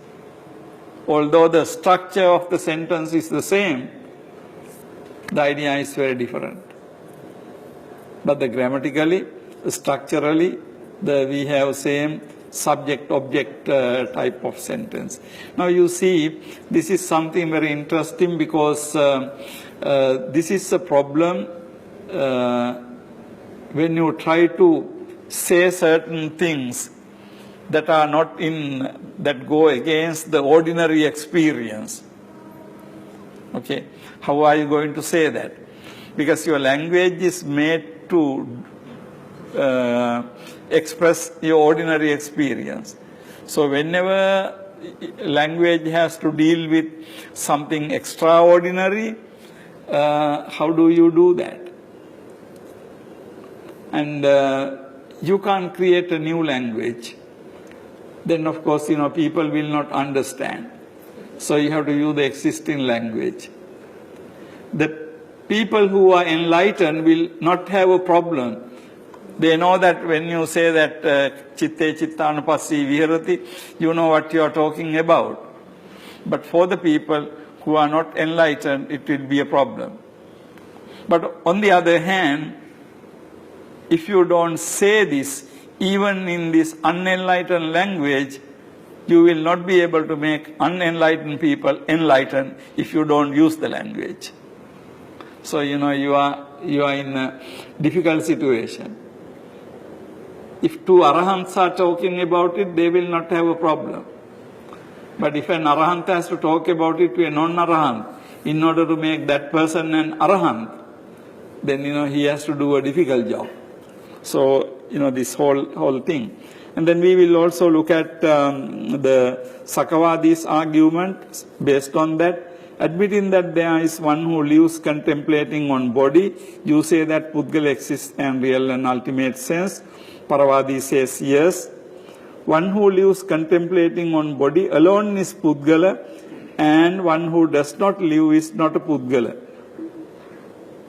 [SPEAKER 1] although the structure of the sentence is the same, the idea is very different. But grammatically, structurally, we have same subject-object type of sentence. Now you see, this is something very interesting because this is a problem when you try to say certain things that are not that go against the ordinary experience. Okay, how are you going to say that? Because your language is made to express your ordinary experience. So whenever language has to deal with something extraordinary, how do you do that? And you can't create a new language. Then of course, people will not understand. So you have to use the existing language. The people who are enlightened will not have a problem. They know that when you say that chitte chittanupassi viharati, you know what you are talking about. But for the people who are not enlightened, it will be a problem. But on the other hand, if you don't say this, even in this unenlightened language, you will not be able to make unenlightened people enlightened if you don't use the language. So, you are in a difficult situation. If two arahants are talking about it, they will not have a problem. But if an arahant has to talk about it to a non-arahant in order to make that person an arahant, then, he has to do a difficult job. So, this whole thing. And then we will also look at the Saccavāthi's argument based on that. Admitting that there is one who lives contemplating on body, you say that Puggala exists in real and ultimate sense. Paravādi says yes. One who lives contemplating on body alone is Puggala, and one who does not live is not a Puggala.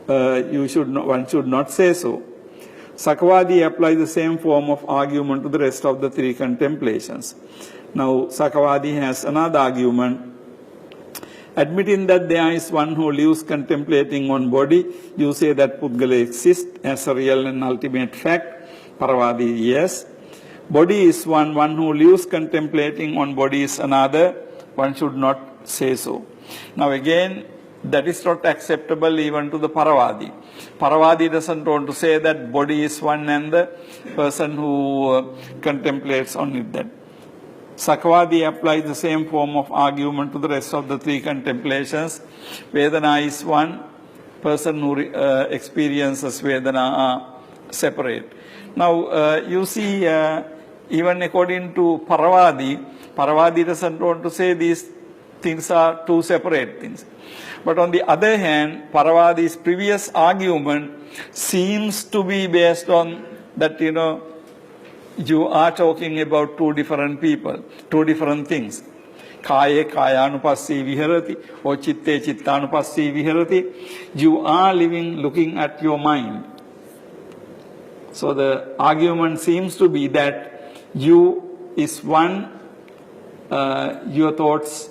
[SPEAKER 1] One should not say so. Saccavāthi applies the same form of argument to the rest of the three contemplations. Now, Saccavāthi has another argument. Admitting that there is one who lives contemplating on body, you say that Puggala exists as a real and ultimate fact. Paravādi, yes. Body is one who lives contemplating on body is another. One should not say so. Now again, that is not acceptable even to the Paravādi. Paravādi doesn't want to say that body is one and the person who contemplates on it that. Saccavāthi applies the same form of argument to the rest of the three contemplations. Vedana is one, person who experiences Vedana are separate. Now, you see, even according to Paravādi doesn't want to say these things are two separate things. But on the other hand, Paravādi's previous argument seems to be based on that, you are talking about two different people, two different things. Kāye kāyānupassī viharati or chitte chittanupassī viharati. You are living, looking at your mind. So the argument seems to be that you is one, your thoughts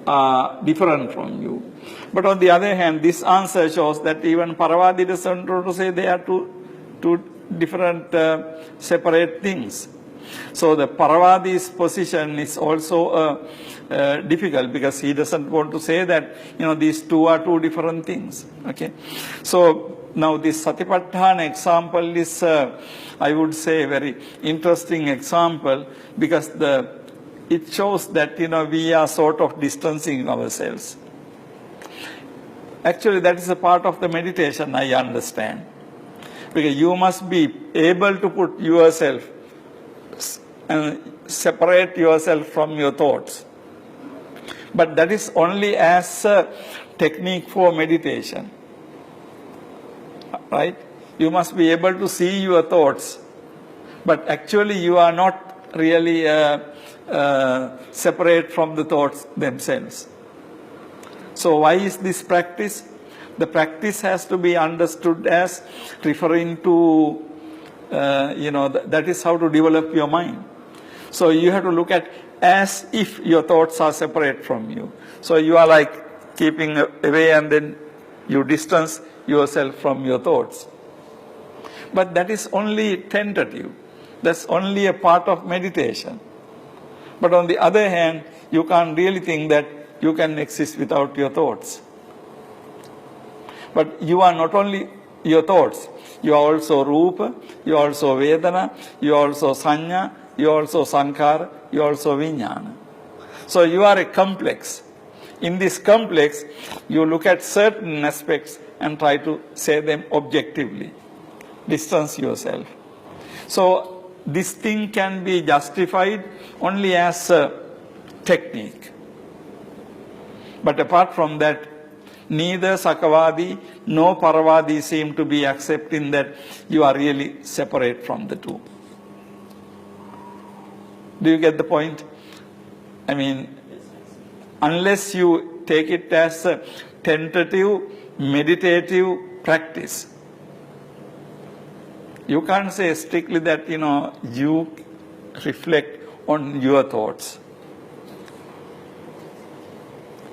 [SPEAKER 1] are different from you. But on the other hand, this answer shows that even Paravādi doesn't want to say they are two different separate things. So the Paravādi's position is also difficult because he doesn't want to say that these two are two different things. Okay, so now this Satipatthāna example is I would say a very interesting example because it shows that we are sort of distancing ourselves. Actually, that is a part of the meditation, I understand. Because you must be able to put yourself and separate yourself from your thoughts. But that is only as a technique for meditation. Right? You must be able to see your thoughts. But actually you are not really separate from the thoughts themselves. So why is this practice? The practice has to be understood as referring to, that is how to develop your mind. So you have to look at as if your thoughts are separate from you. So you are like keeping away and then you distance yourself from your thoughts. But that is only tentative. That's only a part of meditation. But on the other hand, you can't really think that you can exist without your thoughts. But you are not only your thoughts, you are also Rupa, you are also Vedana, you are also Sanya, you are also Sankhara, you are also Vijnana. So you are a complex. In this complex, you look at certain aspects and try to say them objectively. Distance yourself. So this thing can be justified only as a technique. But apart from that, neither Saccavāthi nor Paravādi seem to be accepting that you are really separate from the two. Do you get the point? I mean, unless you take it as a tentative, meditative practice, you can't say strictly that, you reflect on your thoughts.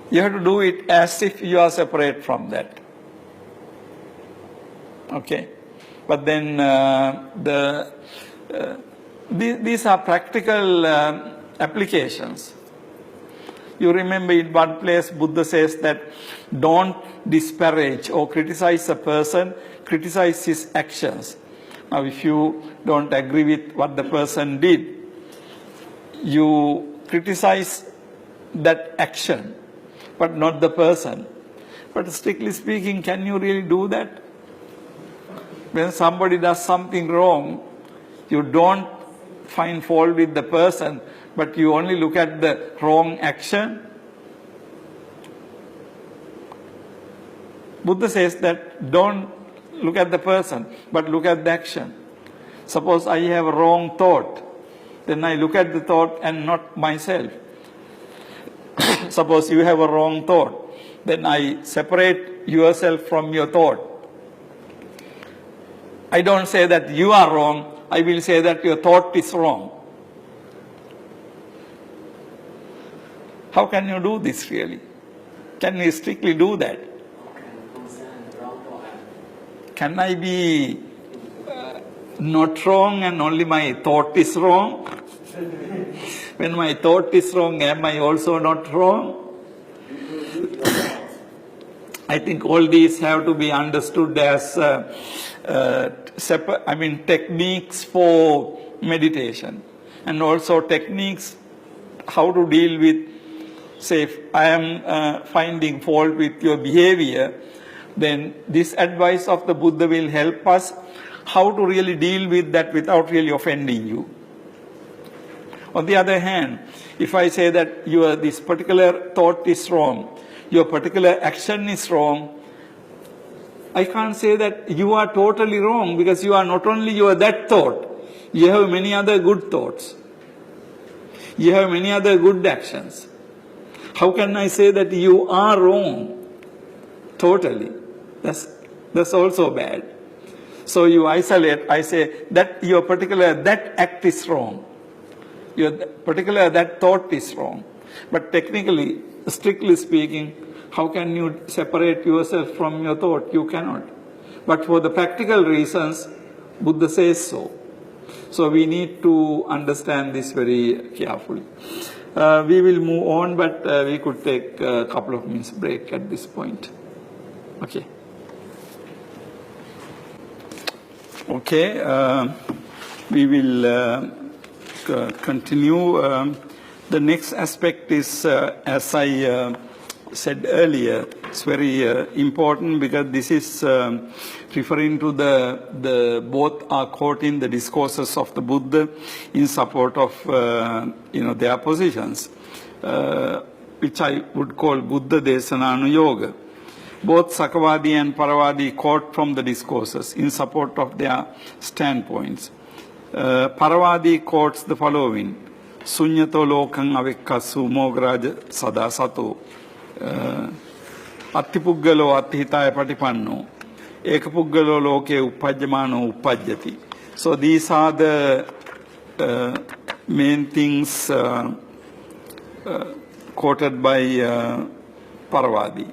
[SPEAKER 1] You have to do it as if you are separate from that. Okay? But then these are practical applications. You remember in one place Buddha says that don't disparage or criticize a person, criticize his actions. Now if you don't agree with what the person did, you criticize that action, but not the person. But strictly speaking, can you really do that? When somebody does something wrong, you don't find fault with the person, but you only look at the wrong action. Buddha says that don't look at the person, but look at the action. Suppose I have a wrong thought, then I look at the thought and not myself. Suppose you have a wrong thought, then I separate yourself from your thought. I don't say that you are wrong, I will say that your thought is wrong. How can you do this really? Can you strictly do that? Can I be not wrong and only my thought is wrong? When my thought is wrong, am I also not wrong? I think all these have to be understood as techniques for meditation, and also techniques how to deal with, say, if I am finding fault with your behavior, then this advice of the Buddha will help us how to really deal with that without really offending you. On the other hand, if I say that this particular thought is wrong, your particular action is wrong, I can't say that you are totally wrong, because you are not only that thought, you have many other good thoughts. You have many other good actions. How can I say that you are wrong totally? That's also bad. So you isolate, I say that your particular that act is wrong. Your particular that thought is wrong. But technically, strictly speaking, how can you separate yourself from your thought? You cannot. But for the practical reasons, Buddha says so. So we need to understand this very carefully. We will move on, but we could take a couple of minutes break at this point. Okay. Okay. We will continue. The next aspect is, as I said earlier, it's very important, because this is referring to the both are quoting the discourses of the Buddha in support of their positions, which I would call Buddha Desananu Yoga. Both Sakavadi and Paravadi quote from the discourses in support of their standpoints. Paravadi quotes the following: Sunyato lokang avekkasu mograja sada sato Attipuggalo attihitaya patipanno Ekapuggalo loke uppajjamano uppajjati. So these are the main things quoted by Paravadi.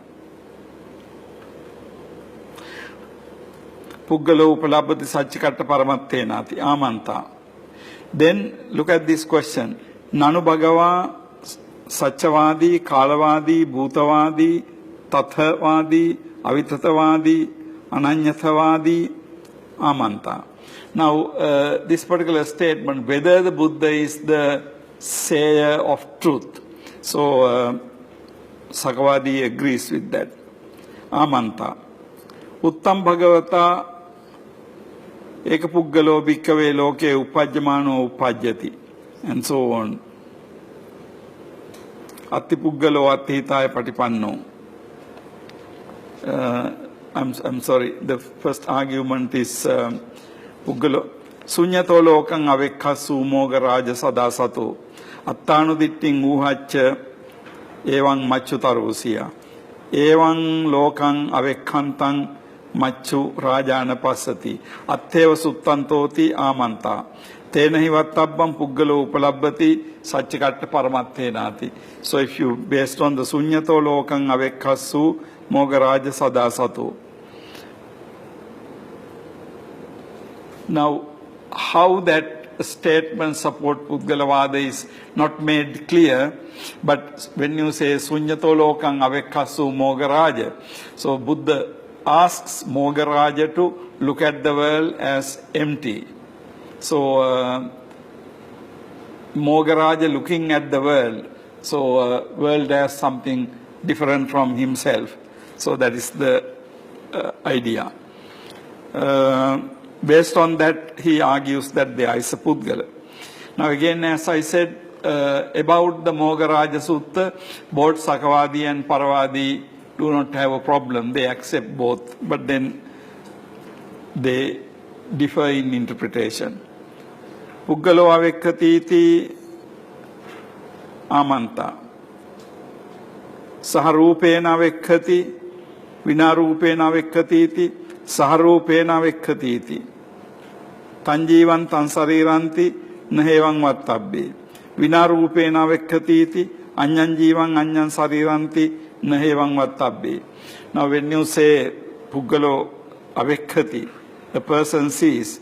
[SPEAKER 1] Puggalo upalabhati Sacci paramatthenati amanta. Then look at this question. Nanu bhagava Saccavadi, Kalavadi, Bhutavadi, Tathavadi, Avithatavadi, Ananyathavadi, Amanta. Now, this particular statement, whether the Buddha is the sayer of truth. So, Sakavadi agrees with that. Amanta. Uttam Bhagavata Ekapuggalo Bhikkave Loke Uppajjamano Uppajjati. And so on. Attipuggalo attihitaya patipanno. I'm sorry, the first argument is Puggalo. Sunyato lokang avekkasu moga raja sadasato. Attanu ditting uhacca evang machu tarusiya. Evang lokang avekkantang machu rajana passati. Atteva suttantoti amanta. Tenahi vattabbam puggalo upalabhati saccikatta paramathenati. So if you, based on the sunyato lokang avekkasu mogaraja sadasato. Now, how that statement support Puggalavada is not made clear, but when you say Sunyato Lokang Avekkasu Mogaraja, so Buddha asks Mogaraja to look at the world as empty. So Mogaraja looking at the world, so world as something different from himself. So that is the idea. Based on that, he argues that there is a Puggala. Now again, as I said about the Mogaraja Sutta, both Sakavadi and Paravadi do not have a problem. They accept both, but then they differ in interpretation. Puggalo avekkatiti amanta. Saharupena avekkati, vinarupena avekkatiti, saharupena avekkatiti. Tanjivan tansariranti nahevan vattabbe. Vinarupena avekkatiti, anyan jivan anyan sariranti nahevan vattabbe. Now when you say Puggalo avekkati, the person sees,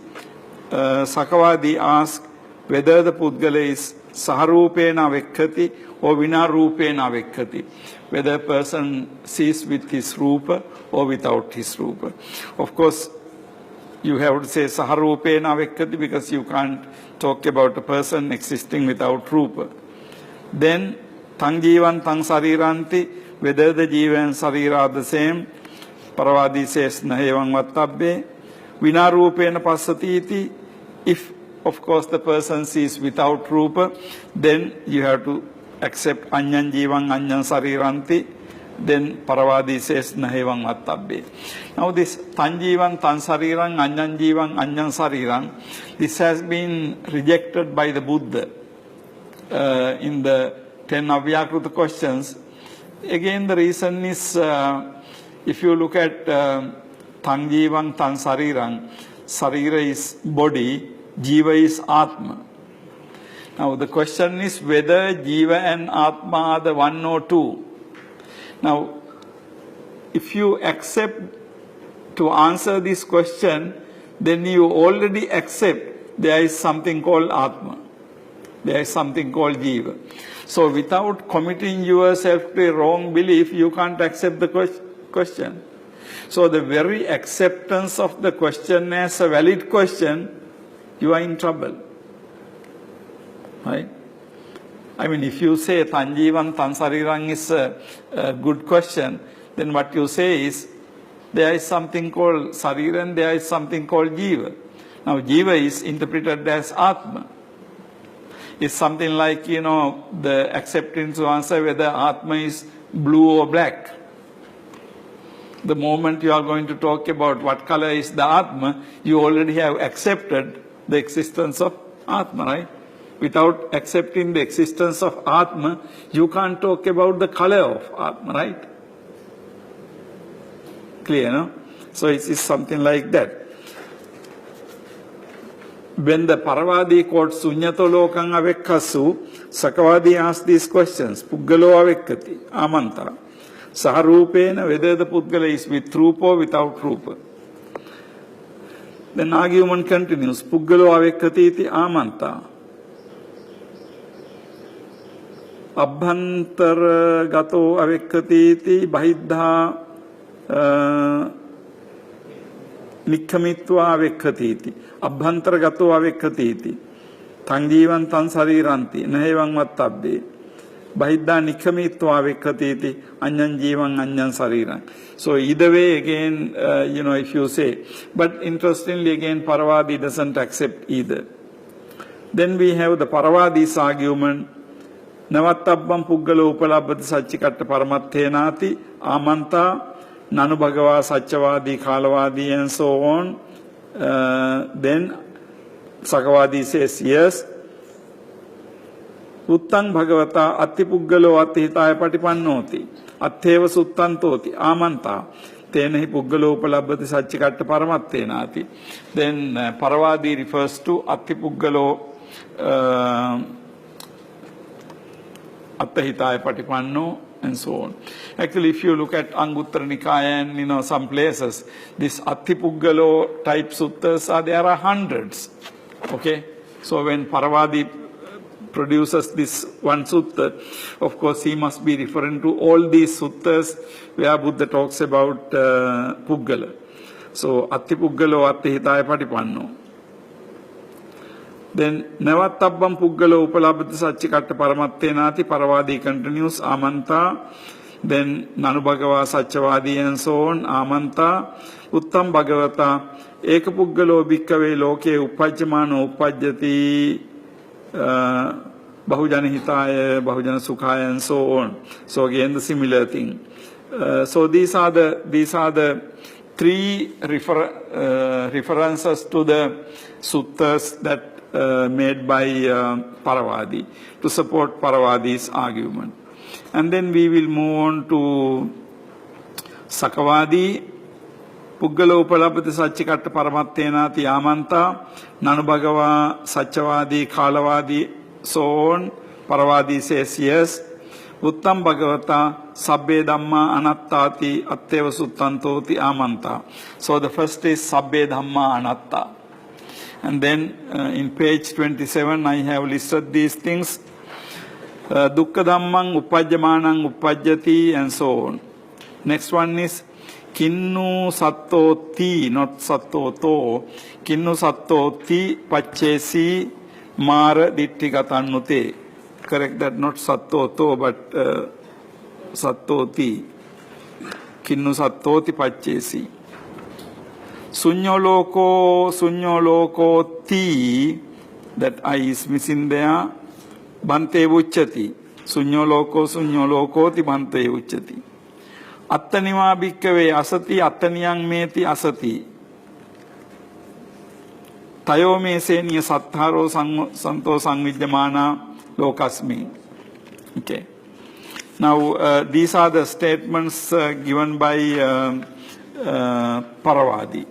[SPEAKER 1] Sakavadi asks whether the Puggala is Saharupena avekkati or Vinarupena avekkati, whether a person sees with his Rupa or without his Rupa. Of course, you have to say Saharupena avekkati because you can't talk about a person existing without Rupa. Then, Tang Jivan Tang Sariranti, whether the Jiva and Sarira are the same, Paravadi says Nahevan Vattabbe. Vinarupena Passatiti, if of course the person sees without Rupa, then you have to accept Anyan Jivan Anyan Sariranti, then Paravadi says Nahevan Vattabbe. Now this Tanjivan Tansarirang Anyan Jivan Anyan Sarirang, this has been rejected by the Buddha in the 10 Avyakruta questions. Again, the reason is, if you look at Tang Jivan Tang Sarirang, Sarira is body, Jiva is Atma. Now the question is whether Jiva and Atma are the one or two. Now, if you accept to answer this question, then you already accept there is something called Atma. There is something called Jiva. So without committing yourself to a wrong belief, you can't accept the question. So the very acceptance of the question as a valid question, you are in trouble. Right? I mean, if you say Tanjivan Tansarirang is a good question, then what you say is there is something called Sarira and there is something called Jiva. Now, Jiva is interpreted as Atma. It's something like, the acceptance to answer whether Atma is blue or black. The moment you are going to talk about what color is the Atma, you already have accepted the existence of Atma, right? Without accepting the existence of Atma, you can't talk about the color of Atma, right? Clear, no? So it is something like that. When the Paravadi quotes Sunyato Lokang Avekkasu, Sakavadi asks these questions. Puggalo avekkati, amanta. Saharupena, whether the Puggala is with Rupa or without Rupa. Then argument continues. Puggalo avekkati iti amanta. Abhantar gato avekkati iti bahiddha nikhamitva avekkati iti. Abhantar gato avekkati iti. Tanjivan tan sariranti. Nahevan vattabbe. Bahiddha nikhamitva avekkati iti. Anyan jivan anyan sariran. So either way again, if you say. But interestingly again, Paravadi doesn't accept either. Then we have the Paravadi's argument. Navattabbam Puggalo Upalabbati Sacci Katta Paramathenati Amanta Nanu Bhagava Saccavadi Kalavadi and so on. Then Sakavadi says yes. Uttang Bhagavata Atti Puggalo Atti Hitaya Patipannoti Atteva Suttantoti Amanta Tenehi Puggalo Upalabbati Sacci Katta Paramathenati. Then Paravadi refers to Atti Puggalo Attahitaya Patipanno and so on. Actually, if you look at Anguttara Nikaya and some places, this Attipuggalo type suttas there are hundreds. Okay, So when Paravadi produces this one sutta, of course he must be referring to all these suttas where Buddha talks about Puggala. So Atti Puggalo Atti Hitaya Patipanno. Then Navattabbam Puggalo Upalabhati Sacci Katta Paramattenati Paravadi continues Amanta. Then Nanu Bhagava Saccavadi and so on Amanta. Uttam Bhagavata Eka Puggalo Bhikkave Loke Uppajjamano Uppajjati Bahujana Hitaya, Bahujana Sukhaya and so on. So again the similar thing. So these are the three references to the suttas that made by Paravadi to support Paravadi's argument. And then we will move on to Sakavadi. Puggala Upalabhati Sacci Katta Paramattenati Amanta. Nanu Bhagava Saccavadi Kalavadi so on. Paravadi says yes. Uttam Bhagavata Sabbe Dhamma Anattati Atteva Suttantoti Amanta. So the first is Sabbe Dhamma Anatta. And then in page 27 I have listed these things. Dukkha Dhammang Uppajjamanang Uppajjati and so on. Next one is Kinnu Sattoti, not Sattoto. Kinnu Sattoti Pachesi Mara Dittigatannute. Correct that, not Sattoto but Sattoti. Kinnu Sattoti Pachesi. Sunyoloko ti, that I is missing there. Bante Vucchati. Sunyoloko ti Bante Vucchati. Attaniva Bhikkave Asati Attaniyang Meti Asati. Tayo me seniya Sattharo Santo Sangvidyamana Lokasmi. Okay. Now these are the statements given by Paravadi.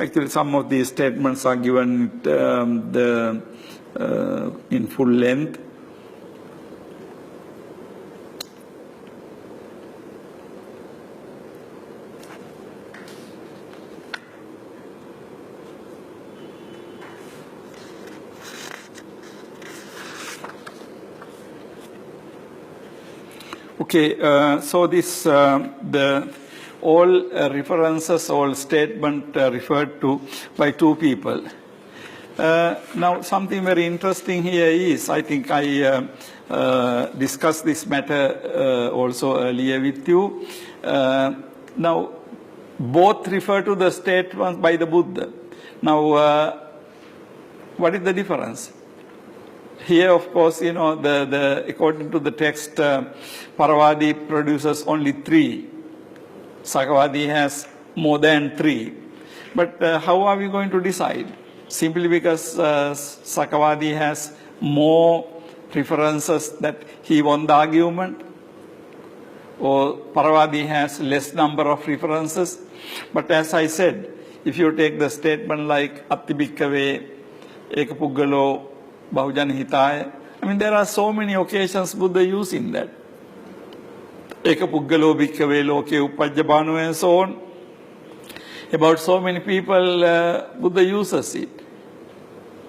[SPEAKER 1] Actually, some of these statements are given in full length. Okay, so this all references, all statement referred to by two people. Now, something very interesting here is, I think I discussed this matter also earlier with you. Now, both refer to the statements by the Buddha. Now, what is the difference? Here, of course, you know, according to the text, Paravadi produces only 3. Sakavadi has more than 3. But how are we going to decide? Simply because Sakavadi has more references that he won the argument, or Paravadi has less number of references. But as I said, if you take the statement like Atti Bhikkave, Eka Puggalo, Bahujana Hitaya, I mean, there are so many occasions Buddha using that. Eka Puggalo Bhikkave Loke Uppajjabano and so on. About so many people, Buddha uses it.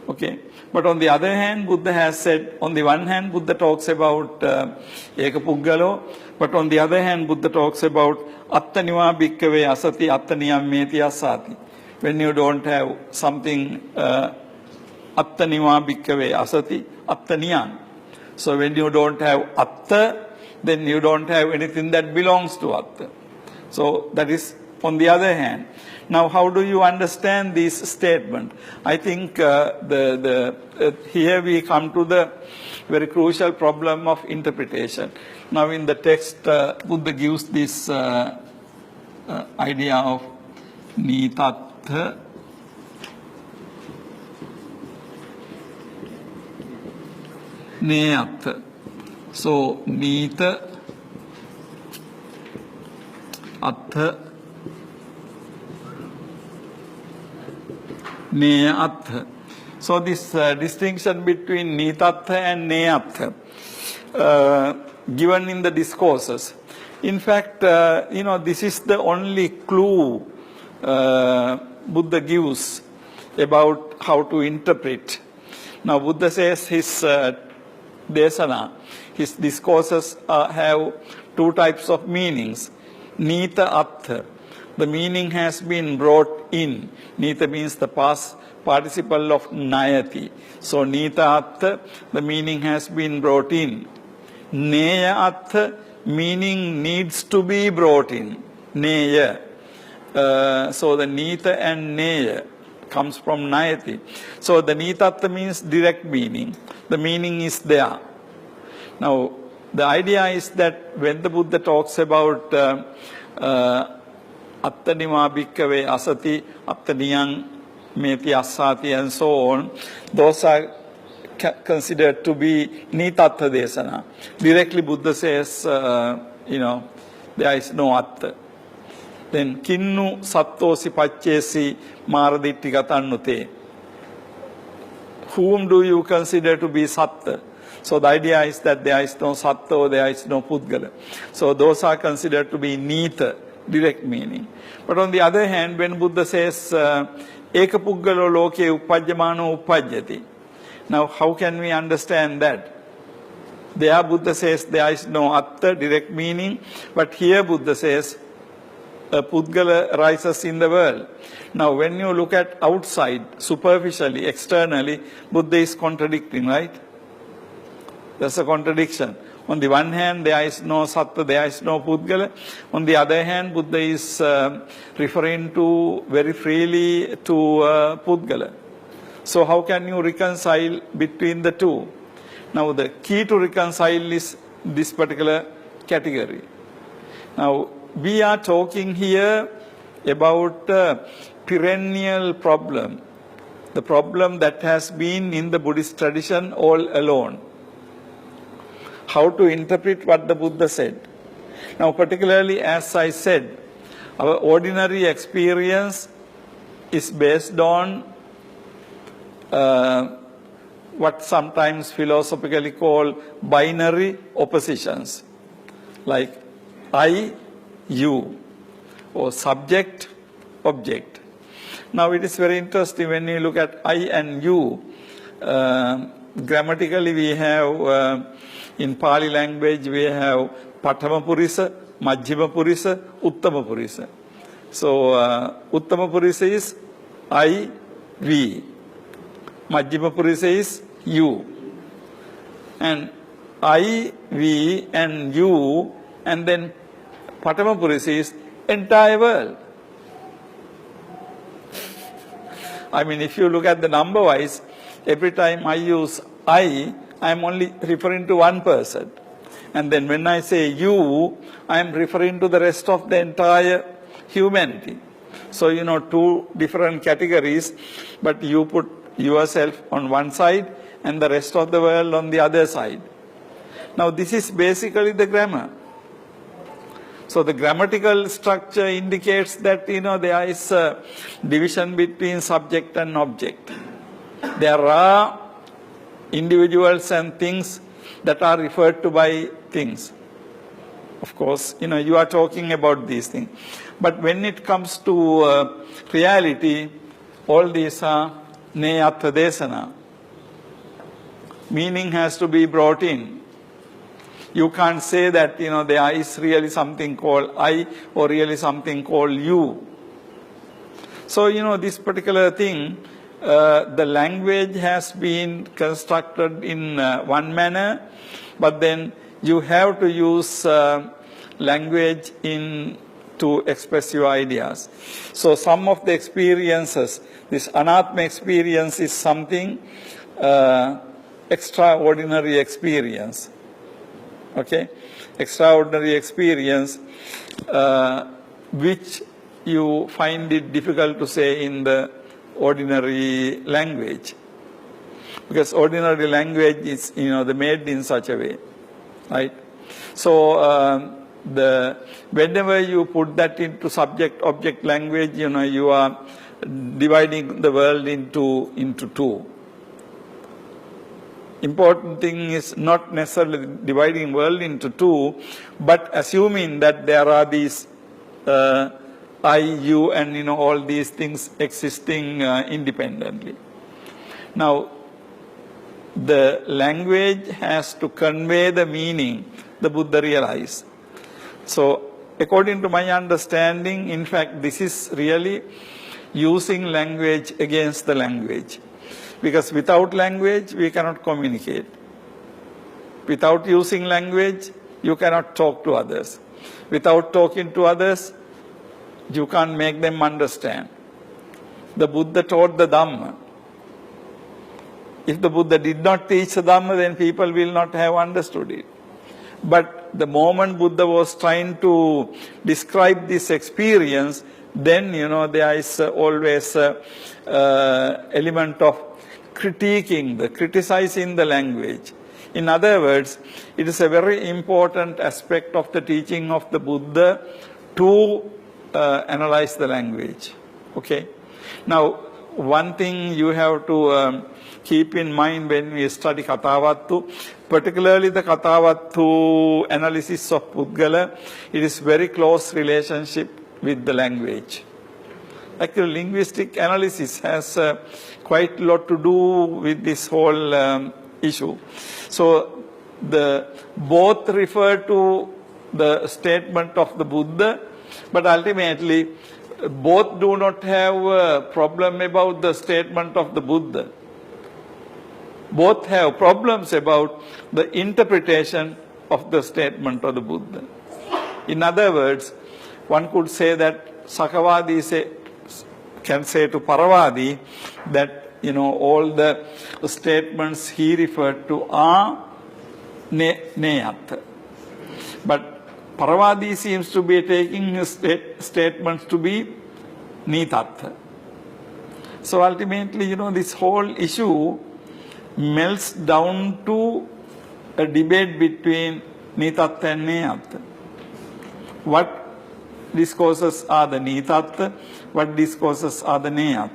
[SPEAKER 1] Okay. But on the other hand, Buddha has said, on the one hand, Buddha talks about Eka Puggalo, but on the other hand, Buddha talks about Attaniva Bhikkave Asati Attaniyam Meti Asati. When you don't have something Attaniva Bhikkave Asati Attaniyam. So when you don't have Atta, then you don't have anything that belongs to Atta. So that is on the other hand. Now, how do you understand this statement? I think here we come to the very crucial problem of interpretation. Now, in the text, Buddha gives this idea of Nitatha, Neyatha. So, Nita, Atha, Neyatha. So this distinction between nitatha and neyatha given in the discourses. In fact, this is the only clue Buddha gives about how to interpret. Now, Buddha says his desana, his discourses have two types of meanings. Nita attha, the meaning has been brought in. Nita means the past participle of nayati. So, nita attha, the meaning has been brought in. Neya attha, meaning needs to be brought in. Neya. So, the nita and neya comes from nayati. So, the nitattha means direct meaning. The meaning is there. Now, the idea is that when the Buddha talks about attanima bhikkhave asati, attaniyang meti asati and so on, those are considered to be nitattha desana. Directly Buddha says, there is no atta. Then kinnu sattosi pacchesi maraditti gatannute. Whom do you consider to be satta? So the idea is that there is no satta or there is no puggala. So those are considered to be nita, direct meaning. But on the other hand, when Buddha says eka puggalo loke uppajjamano uppajjati. Now how can we understand that? There Buddha says there is no atta, direct meaning, but here Buddha says a puggala arises in the world. Now when you look at outside, superficially, externally, Buddha is contradicting, right? There's a contradiction. On the one hand, there is no satta, there is no puggala. On the other hand, Buddha is referring to very freely to puggala. So how can you reconcile between the two? Now the key to reconcile is this particular category. Now we are talking here about a perennial problem, the problem that has been in the Buddhist tradition all along. How to interpret what the Buddha said. Now particularly, as I said, our ordinary experience is based on what sometimes philosophically called binary oppositions, like I, you, or subject, object. Now it is very interesting when you look at I and you. Grammatically we have, in Pali language we have Pathama Purisa, Majjhima Purisa, Uttama Purisa. So Uttama Purisa is I, we. Majjhima Purisa is you. And I, we and you, and then Pathama Purisa is entire world. I mean, if you look at the number wise, every time I use I am only referring to one person. And then when I say you, I am referring to the rest of the entire humanity. So, two different categories, but you put yourself on one side and the rest of the world on the other side. Now, this is basically the grammar. So the grammatical structure indicates that, there is a division between subject and object. There are individuals and things that are referred to by things. Of course, you are talking about these things. But when it comes to reality, all these are neyatha desana. Meaning has to be brought in. You can't say that, there is really something called I or really something called you. So, this particular thing, the language has been constructed in one manner, but then you have to use language to express your ideas. So some of the experiences, this anatma experience is something extraordinary experience. Okay, extraordinary experience which you find it difficult to say in the ordinary language, because ordinary language is made in such a way, right? So whenever you put that into subject object language, you are dividing the world into two. important thing is not necessarily dividing world into two, but assuming that there are these I, you, and all these things existing independently. Now, the language has to convey the meaning the Buddha realized. So, according to my understanding, in fact, this is really using language against the language. Because without language, we cannot communicate. Without using language, you cannot talk to others. Without talking to others, you can't make them understand. The Buddha taught the Dhamma. If the Buddha did not teach the Dhamma, then people will not have understood it. But the moment Buddha was trying to describe this experience, then, there is always an element of criticizing the language. In other words, it is a very important aspect of the teaching of the Buddha to analyze the language. Okay? Now, one thing you have to keep in mind when we study Kathāvatthu, particularly the Kathāvatthu analysis of Puggala, it is very close relationship with the language. Actually, linguistic analysis has quite a lot to do with this whole issue. So, both refer to the statement of the Buddha, but ultimately, both do not have a problem about the statement of the Buddha. Both have problems about the interpretation of the statement of the Buddha. In other words, one could say that Sakavadi can say to Paravadi that, all the statements he referred to are neyat. But Paravadi seems to be taking his statements to be nitat. So ultimately, this whole issue melts down to a debate between nitat and neyat. What discourses are the nitat? What discourses are the neyat?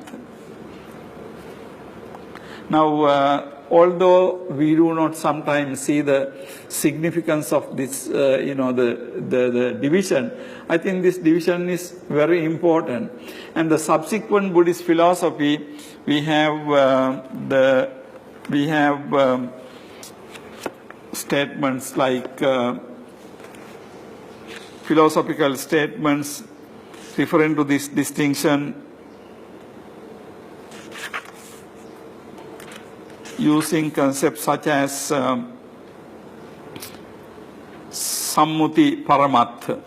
[SPEAKER 1] Now, although we do not sometimes see the significance of this, the division, I think this division is very important. And the subsequent Buddhist philosophy, we have statements like philosophical statements referring to this distinction using concepts such as sammuti paramatha.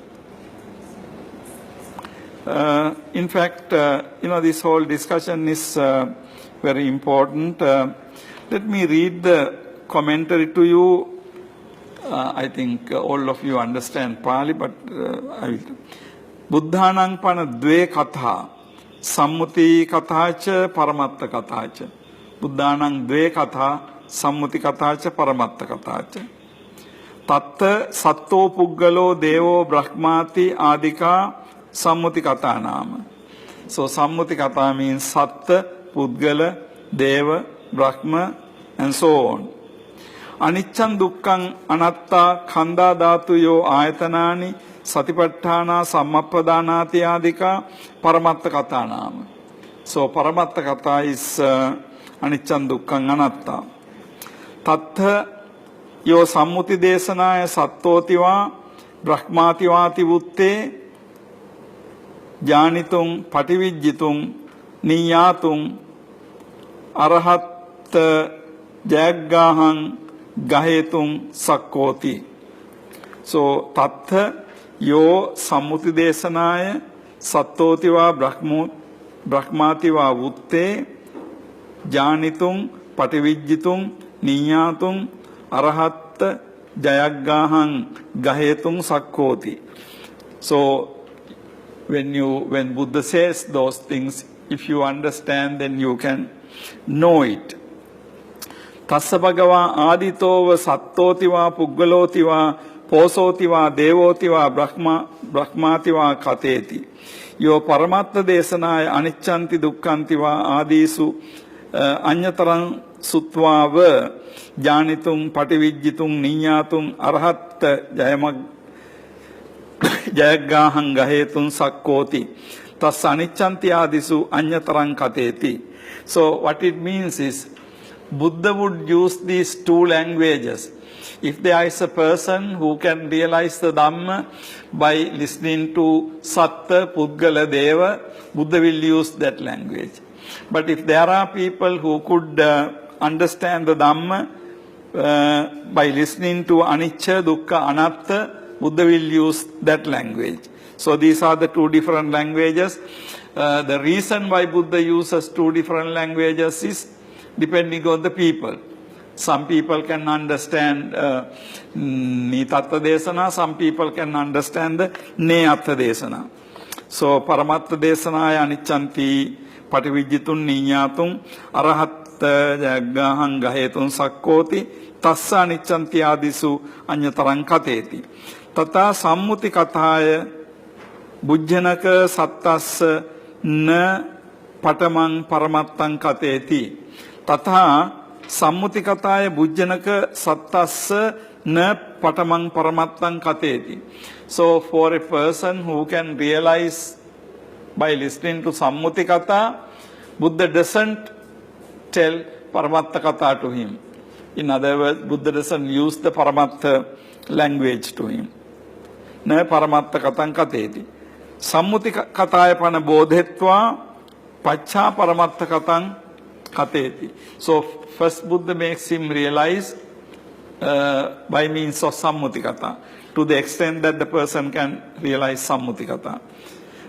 [SPEAKER 1] In fact, this whole discussion is very important. Let me read the commentary to you. I think all of you understand Pali, but I will. Buddhanang pana dve katha, sammuti kathacha, paramatta kathacha. Buddhanang dve katha, sammuti kathacha, paramatta kathacha. Tatta satto puggalo devo brahmati adika sammuti katha nama. So sammuti katha means satta, puggala, deva, brahma, and so on. Aniccan dukkang anatta khanda dhatuyo ayatanani satipatthana sammappadanati adika paramatta katha nama. So paramatta katha is aniccan dukkang anatta. Tattha yo sammuti desanaya sattotiva brahmativati vutte janitung pativijjitung niyatung arahat jaggahang gahetung sakkoti. So, tattha yo sammuti desanaya sattotiva brahmativa vutte janitung pativijjitung niyatung arahat jayaggahang gahetung sakkoti. So, when Buddha says those things, if you understand, then you can know it. Tassa bhagava aditova sattotiva puggalotiva posotiva devotiva brahmativa kateti. Yo paramatta desanaya aniccanti dukkhantiva adisu anyataram sutvava janitum pativijjitum niyatum arahatta jayagahang gahetun sakkoti tas aniccanti adisu anyatarang kateti. So what it means is Buddha would use these two languages. If there is a person who can realize the Dhamma by listening to Satta, Puggala, Deva, Buddha will use that language. But if there are people who could understand the Dhamma by listening to Anicca, Dukkha, Anatta, Buddha will use that language. So these are the two different languages. The reason why Buddha uses two different languages is depending on the people. Some people can understand Nitatta Desana, some people can understand the Neyatta Desana. So Paramatta Desanaya Aniccanti Pativijjitun Niyatum Arahatta Jagahang Gahetun Sakkoti Tassa Aniccanti Adisu Anyatarang Kateti. Tata Sammuti Kathāya Bujjanaka Sattas Na Patamang Paramattang Kateti. Tata Sammuti Kathāya Bujjanaka Sattas Na Patamang Paramattang Kateti. So for a person who can realize by listening to Sammuti Katha, Buddha doesn't tell Paramatta Katha to him. In other words, Buddha doesn't use the Paramatta language to him. Na Paramatta Kathang Kateti. Sammuti Kathāya Pana Bodhetva Pacha Paramatta Kathang Kateti. So first Buddha makes him realize by means of Sammuti Katha, to the extent that the person can realize Sammuti Katha.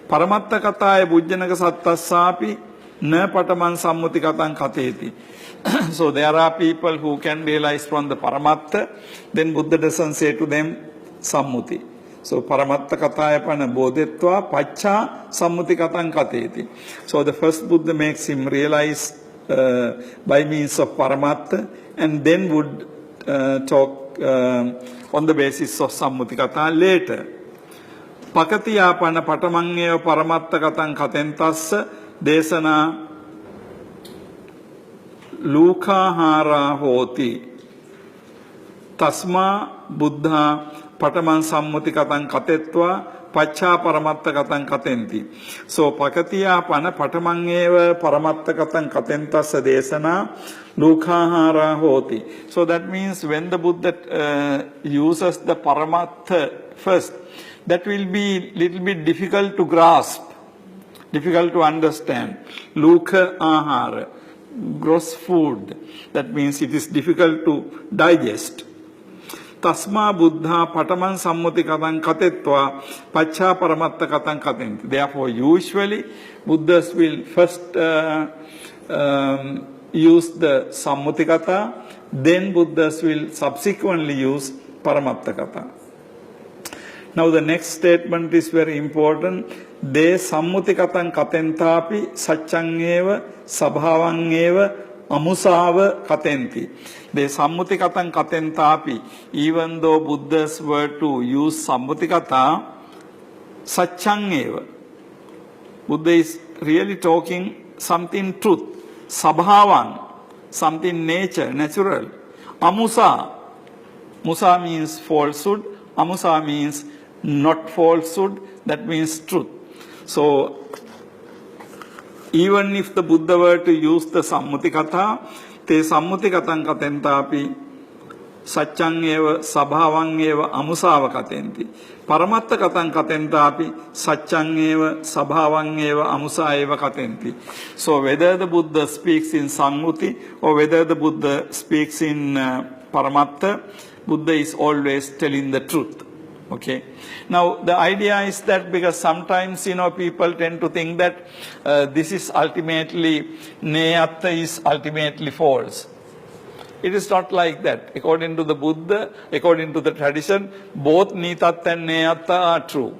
[SPEAKER 1] Paramatta Kathāya Bujjanaka Sattassapi Na Pataman Sammuti Kathang Kateti. So there are people who can realize from the Paramatta, then Buddha doesn't say to them Sammuti. So Paramatta Kathāya Pana Bodhetva Pacha Sammuti Kathang Kateti. So the first Buddha makes him realize by means of Paramatta, and then would talk on the basis of Sammuti Katha later. Pakatiya Pana Patamangeva Paramatta Kathang Katentas Desana Lukahara Hoti Tasma Buddha Pataman Sammuti Kathang Katetva Pacha Paramatta Kathang Katenti. So Pakatiya Pana Patamangeva Paramatta Kathang Katentas Desana Lukahara Hoti. So that means when the Buddha uses the Paramatta first, that will be little bit difficult to grasp, difficult to understand. Luka ahara, gross food. That means it is difficult to digest. Tasma Buddha Pataman Sammuti Kathang Katetva Pacha Paramatta Kathang Katenti. Therefore, usually Buddhas will first use the Sammuti Katha, then Buddhas will subsequently use Paramatta Katha. Now the next statement is very important. De Sammuti Kathang Katentapi Saccangeva Sabhavangeva Amusava Katenti. De Sammuti Kathang Katentapi. Even though Buddhas were to use Sammuti Katha, Saccangeva. Buddha is really talking something truth. Sabhavan, something nature, natural. Amusa. Musa means falsehood. Amusa means not falsehood. That means truth. So, even if the Buddha were to use the Sammuti Katha, te Sammuti Kathang Katentapi Saccangeva Sabhavangeva Amusava Katenti. Paramatta Kathang Katentapi Saccangeva Sabhavangeva Amusaeva Katenti. So whether the Buddha speaks in Sammuti or whether the Buddha speaks in Paramatta, Buddha is always telling the truth. Okay. Now the idea is that because sometimes people tend to think that this is ultimately Neyatta is ultimately false. It is not like that. According to the Buddha, according to the tradition, both Nitatta and Neyatta are true.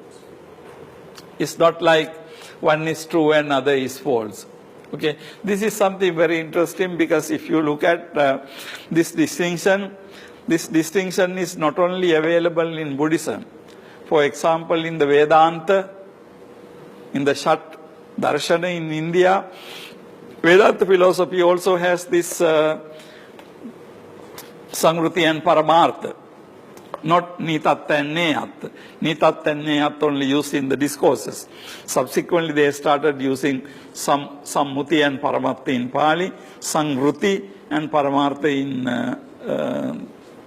[SPEAKER 1] It's not like one is true and other is false. Okay. This is something very interesting because if you look at this distinction is not only available in Buddhism. For example, in the Vedanta, in the Shat Darshana in India, Vedanta philosophy also has this Samruti and Paramartha, not Nitatta and Neyat. Nitatta and Neyat only used in the discourses. Subsequently, they started using Sammuti and Paramartha in Pali, Samruti and Paramartha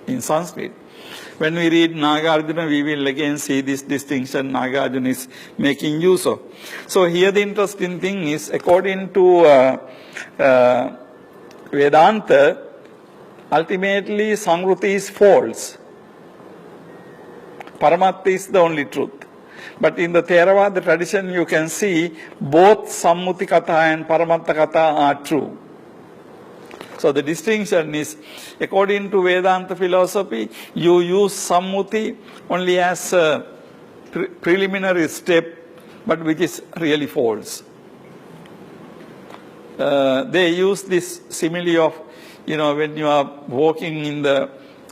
[SPEAKER 1] in Sanskrit. When we read Nagarjuna, we will again see this distinction Nagarjuna is making use of. So here the interesting thing is, according to Vedanta, ultimately Samruti is false. Paramartha is the only truth. But in the Theravada tradition, you can see both Sammuti Katha and Paramartha Katha are true. So the distinction is, according to Vedanta philosophy, you use Sammuti only as a preliminary step, but which is really false. They use this simile of, when you are walking in the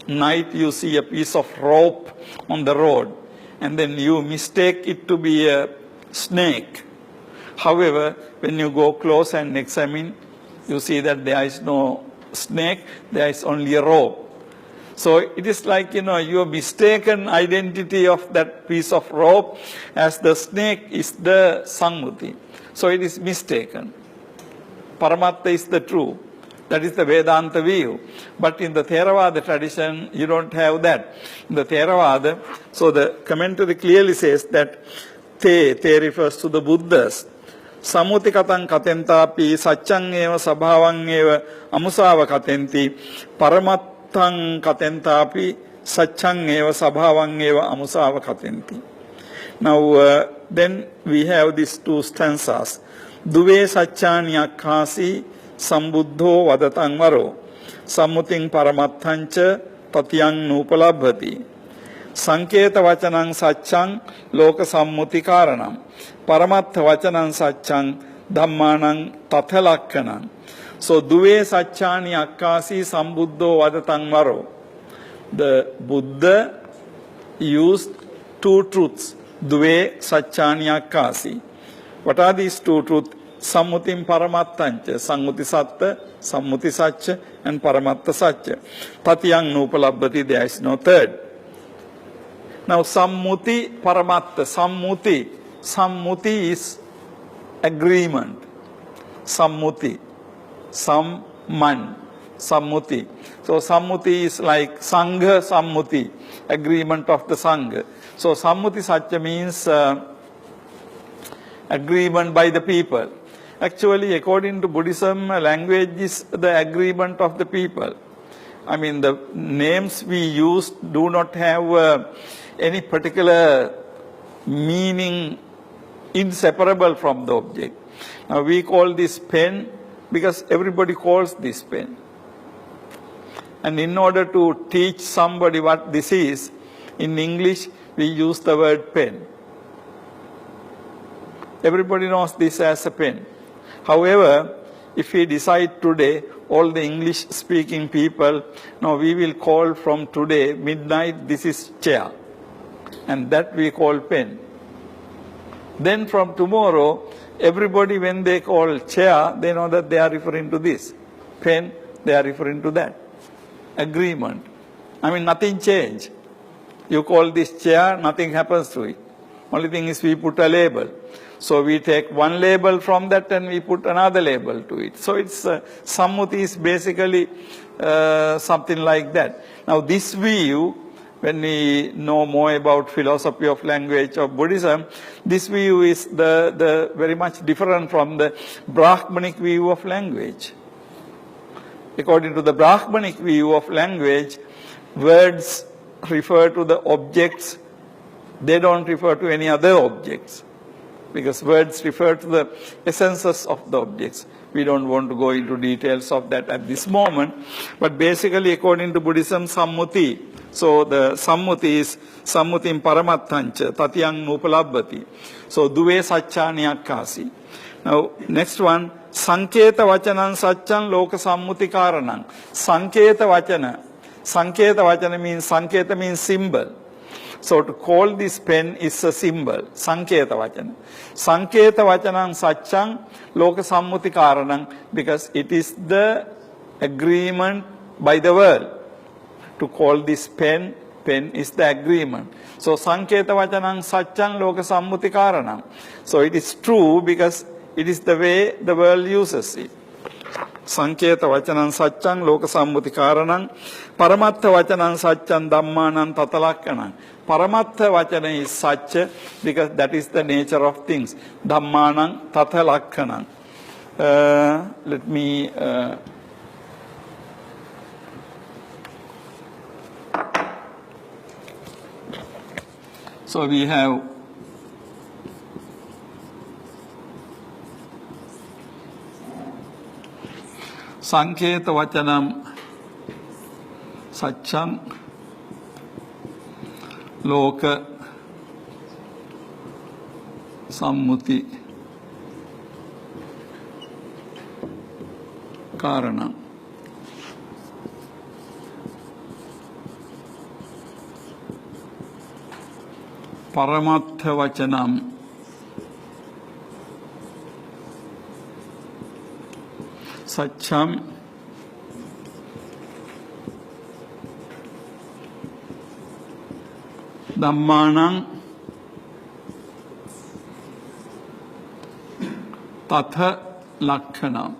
[SPEAKER 1] night, you see a piece of rope on the road, and then you mistake it to be a snake. However, when you go close and examine, you see that there is no snake, there is only a rope. So it is like, your mistaken identity of that piece of rope as the snake is the Sammuti. So it is mistaken. Paramartha is the true. That is the Vedanta view. But in the Theravada tradition, you don't have that. In the Theravada, so the commentary clearly says that te refers to the Buddhas. Sammuti katang katentapi saccang eva sabhavang eva amusava katenti paramattang katentapi saccang eva sabhavang eva amusava katenti. Now then we have these two stanzas. Duve saccani akkasi sambuddho vadatang varo sammuting paramattancha tatyang nupalabhati sanketa vachanang saccang loka sammuti karanam Paramatha vachanam saccang dhammanam tathalakkanam. So duve saccani akkasi sambuddho vadatang varo. The Buddha used two truths. Duve saccani akkasi. What are these two truths? Sammutim paramattancha. Sammuti satta, sammuti sacca, and paramatta sacca. Tatyang nupalabhati, there is no third. Now sammuti paramatta. Sammuti is agreement. Sammuti. Samman. Sammuti. So sammuti is like Sangha sammuti, agreement of the Sangha. So sammuti sacca means agreement by the people. Actually, according to Buddhism, language is the agreement of the people. I mean, the names we use do not have any particular meaning inseparable from the object. Now we call this pen because everybody calls this pen. And in order to teach somebody what this is, in English we use the word pen. Everybody knows this as a pen. However, if we decide today, all the English speaking people, now we will call from today, midnight, this is chair. And that we call pen. Then from tomorrow, everybody when they call chair, they know that they are referring to this. Pen, they are referring to that. Agreement. I mean, nothing changed. You call this chair, nothing happens to it. Only thing is we put a label. So we take one label from that and we put another label to it. So it's sammuti is basically something like that. Now this view, when we know more about philosophy of language of Buddhism, this view is the very much different from the Brahmanic view of language. According to the Brahmanic view of language, words refer to the objects, they don't refer to any other objects. Because words refer to the essences of the objects. We don't want to go into details of that at this moment. But basically, according to Buddhism, sammuti. So the sammuti is sammutim paramattancha, tatyang nupalabhati. So duve saccani akkasi. Now, next one, sanketa vachanam saccam loka sammuti karanam. Sanketa vachana. Sanketa vachana means symbol. So to call this pen is a symbol, Sanketa Vachana. Sanketa Vachanam Saccang Loka Sammuti Karanam, because it is the agreement by the world. To call this pen is the agreement. So Sanketa Vachanam Saccang Loka Sammuti Karanam. So it is true because it is the way the world uses it. Sanketa Vachanam Saccang Loka Sammuti Karanam. Paramattha Vachanam Saccang Dhammanam Tatalakkanam. Paramattha Vachana is such because that is the nature of things. Dhammanam Tatalakkanam. Let me so we have Sanketa Vachanam Saccang Loka Sammuti Karanam. Paramattha Vachanam Saccam Dhammanam Tatha Lakkhanam.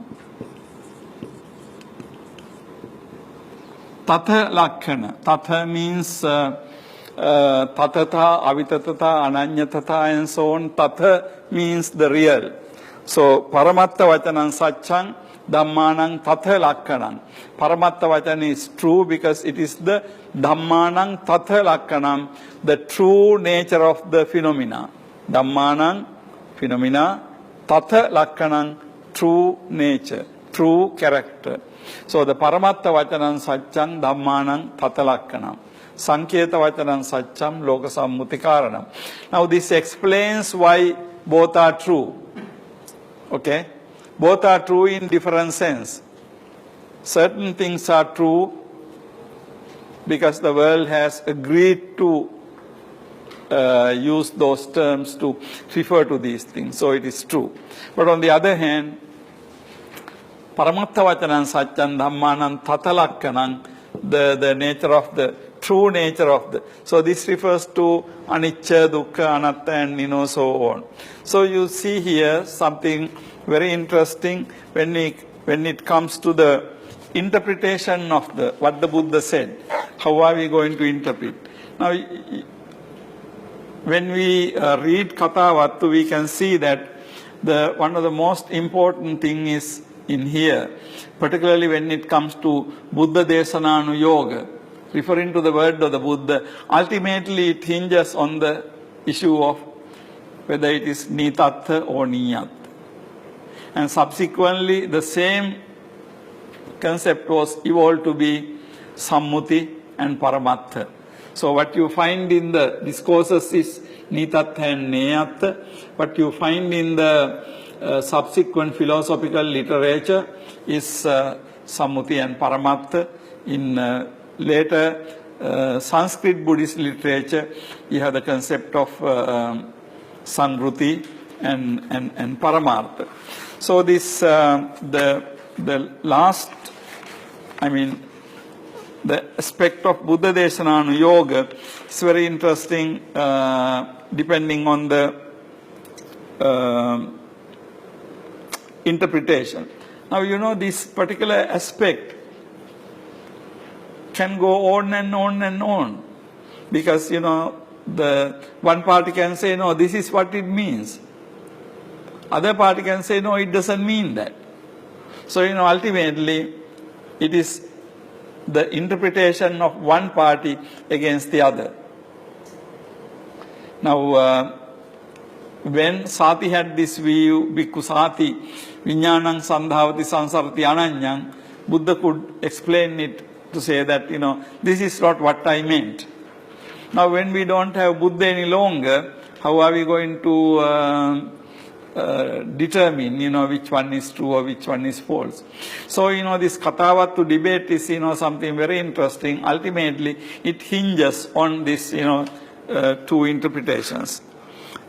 [SPEAKER 1] Tatha Lakkhana. Tatha means Tatata, Avitatata, Ananyatata and so on. Tatha means the real. So Paramattha Vachanam Saccang Dhammanam Tatha Lakkhanam. Paramattha Vacana is true because it is the Dhammanam Tatha Lakkhanam, the true nature of the phenomena. Dhammanam, phenomena, Tatha Lakkhanam, true nature, true character. So the Paramattha Vachanam Saccang Dhammanam Tatha Lakkhanam. Sanketa Vachanam Saccam Loka Sammuti Karanam. Now this explains why both are true. Okay? Both are true in different sense. Certain things are true because the world has agreed to use those terms to refer to these things. So it is true. But on the other hand, Paramattha Vachanam Saccam Dhammanam Tatalakkanam, the nature of the true nature of the. So this refers to anicca, dukkha, anatta and so on. So you see here something very interesting when it comes to the interpretation of what the Buddha said. How are we going to interpret? Now, when we read Kathāvatthu, we can see that one of the most important thing is in here, particularly when it comes to Buddha Desananu Yoga, referring to the word of the Buddha. Ultimately, it hinges on the issue of whether it is Nitattha or Niyat. And subsequently, the same concept was evolved to be Sammuti and Paramattha. So what you find in the discourses is Nitattha and Neyattha. What you find in the subsequent philosophical literature is Sammuti and Paramattha. In later Sanskrit Buddhist literature, you have the concept of Samvruti and Paramartha. So this the last, the aspect of Buddha Desananu Yoga is very interesting, depending on the interpretation. Now, this particular aspect can go on and on and on, because, the one party can say, no, this is what it means. Other party can say, no, it doesn't mean that. So, ultimately, it is the interpretation of one party against the other. Now, when Sati had this view, Bhikkhu Sati, Viññānaṁ Sandhāvati Sansarati Ananyam, Buddha could explain it to say that, this is not what I meant. Now, when we don't have Buddha any longer, how are we going to determine, which one is true or which one is false? So, this Kathāvatthu debate is, something very interesting. Ultimately, it hinges on this, two interpretations.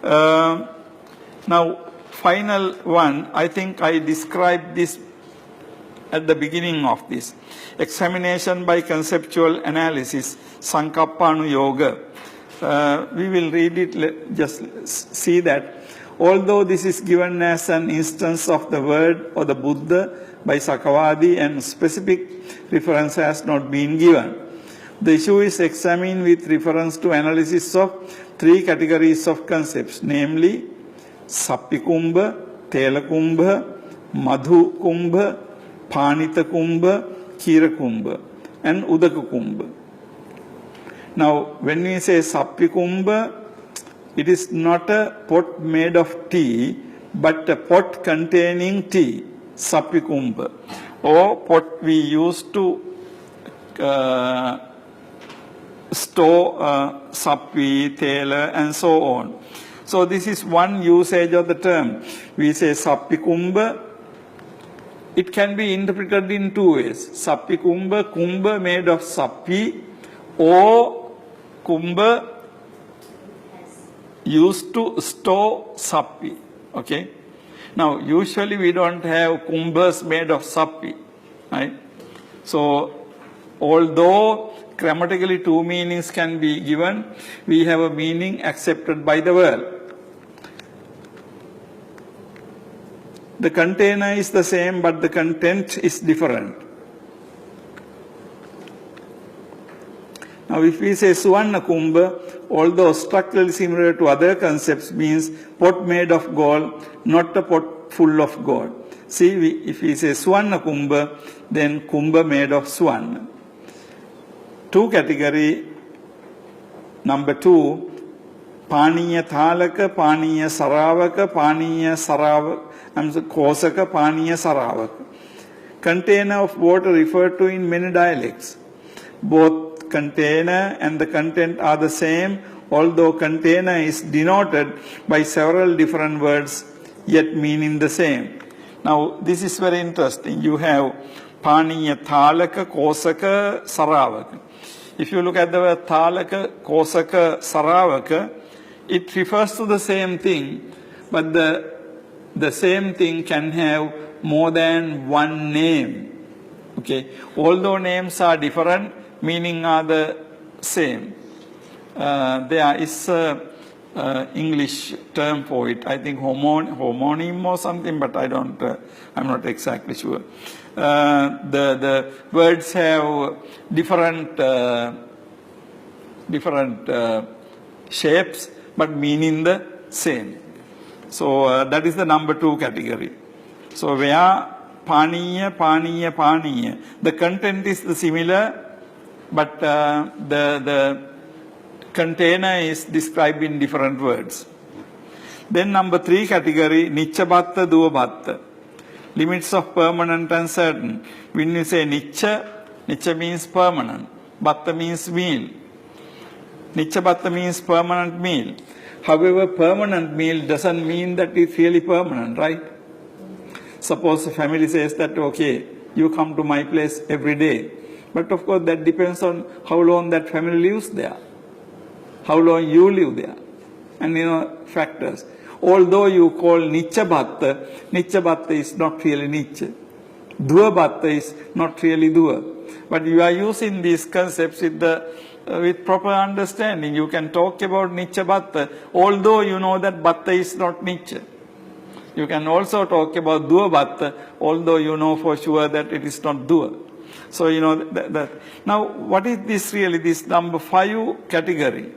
[SPEAKER 1] Now, final one, I think I described this at the beginning of this. Examination by conceptual analysis, Sankappa Yoga. We will read it, just see that. Although this is given as an instance of the word or the Buddha by Sakavadi and specific reference has not been given. The issue is examined with reference to analysis of three categories of concepts, namely Sappikumbha, Telekumbha, Madhukumbha, Panitakumbha, Kirakumbha, and Udakakumbha. Now, when we say Sappikumbha, it is not a pot made of tea, but a pot containing tea, Sappikumbha, or pot we use to store sappi, tela, and so on. So this is one usage of the term. We say Sappikumbha. It can be interpreted in two ways. Sappikumbha, kumbha made of sappi, or kumbha used to store sappi. Okay. Now, usually we don't have kumbhas made of sappi, right? So, although grammatically two meanings can be given, we have a meaning accepted by the world. The container is the same, but the content is different. Now, if we say Suvanna Kumbha, although structurally similar to other concepts, means pot made of gold, not a pot full of gold. See, if we say Suvanna Kumbha, then Kumbha made of Suvanna. Two category, number two, Paniya Thalaka, Paniya Saravaka, Paniya Saravaka, Kosaka, Paniya Saravaka. Container of water referred to in many dialects. Both container and the content are the same, although container is denoted by several different words, yet meaning the same. Now, this is very interesting. You have Paniya Thalaka, Kosaka, Saravaka. If you look at the word Thalaka, Kosaka, Saravaka, it refers to the same thing, but the same thing can have more than one name. Okay, although names are different, meaning are the same. There is an English term for it. I think homonym or something, but I'm not exactly sure. The words have different shapes, but meaning the same. So that is the number two category. So where Paniya, Paniya, Paniya, the content is the similar, but the container is described in different words. Then number three category, Nicchabatta, Duvabatta. Limits of permanent and certain. When you say Niccha, Niccha means permanent. Batta means meal. Nicchabatta means permanent meal. However, permanent meal doesn't mean that it's really permanent, right? Suppose a family says that, okay, you come to my place every day. But of course, that depends on how long that family lives there, how long you live there, and factors. Although you call Nicchabatta is not really Niccha. Duvabatta is not really Duva. But you are using these concepts with proper understanding. You can talk about Nicchabatta, although you know that Batta is not Niccha. You can also talk about Duvabatta, although you know for sure that it is not Duva. So, Now, what is this really, this number 5 category?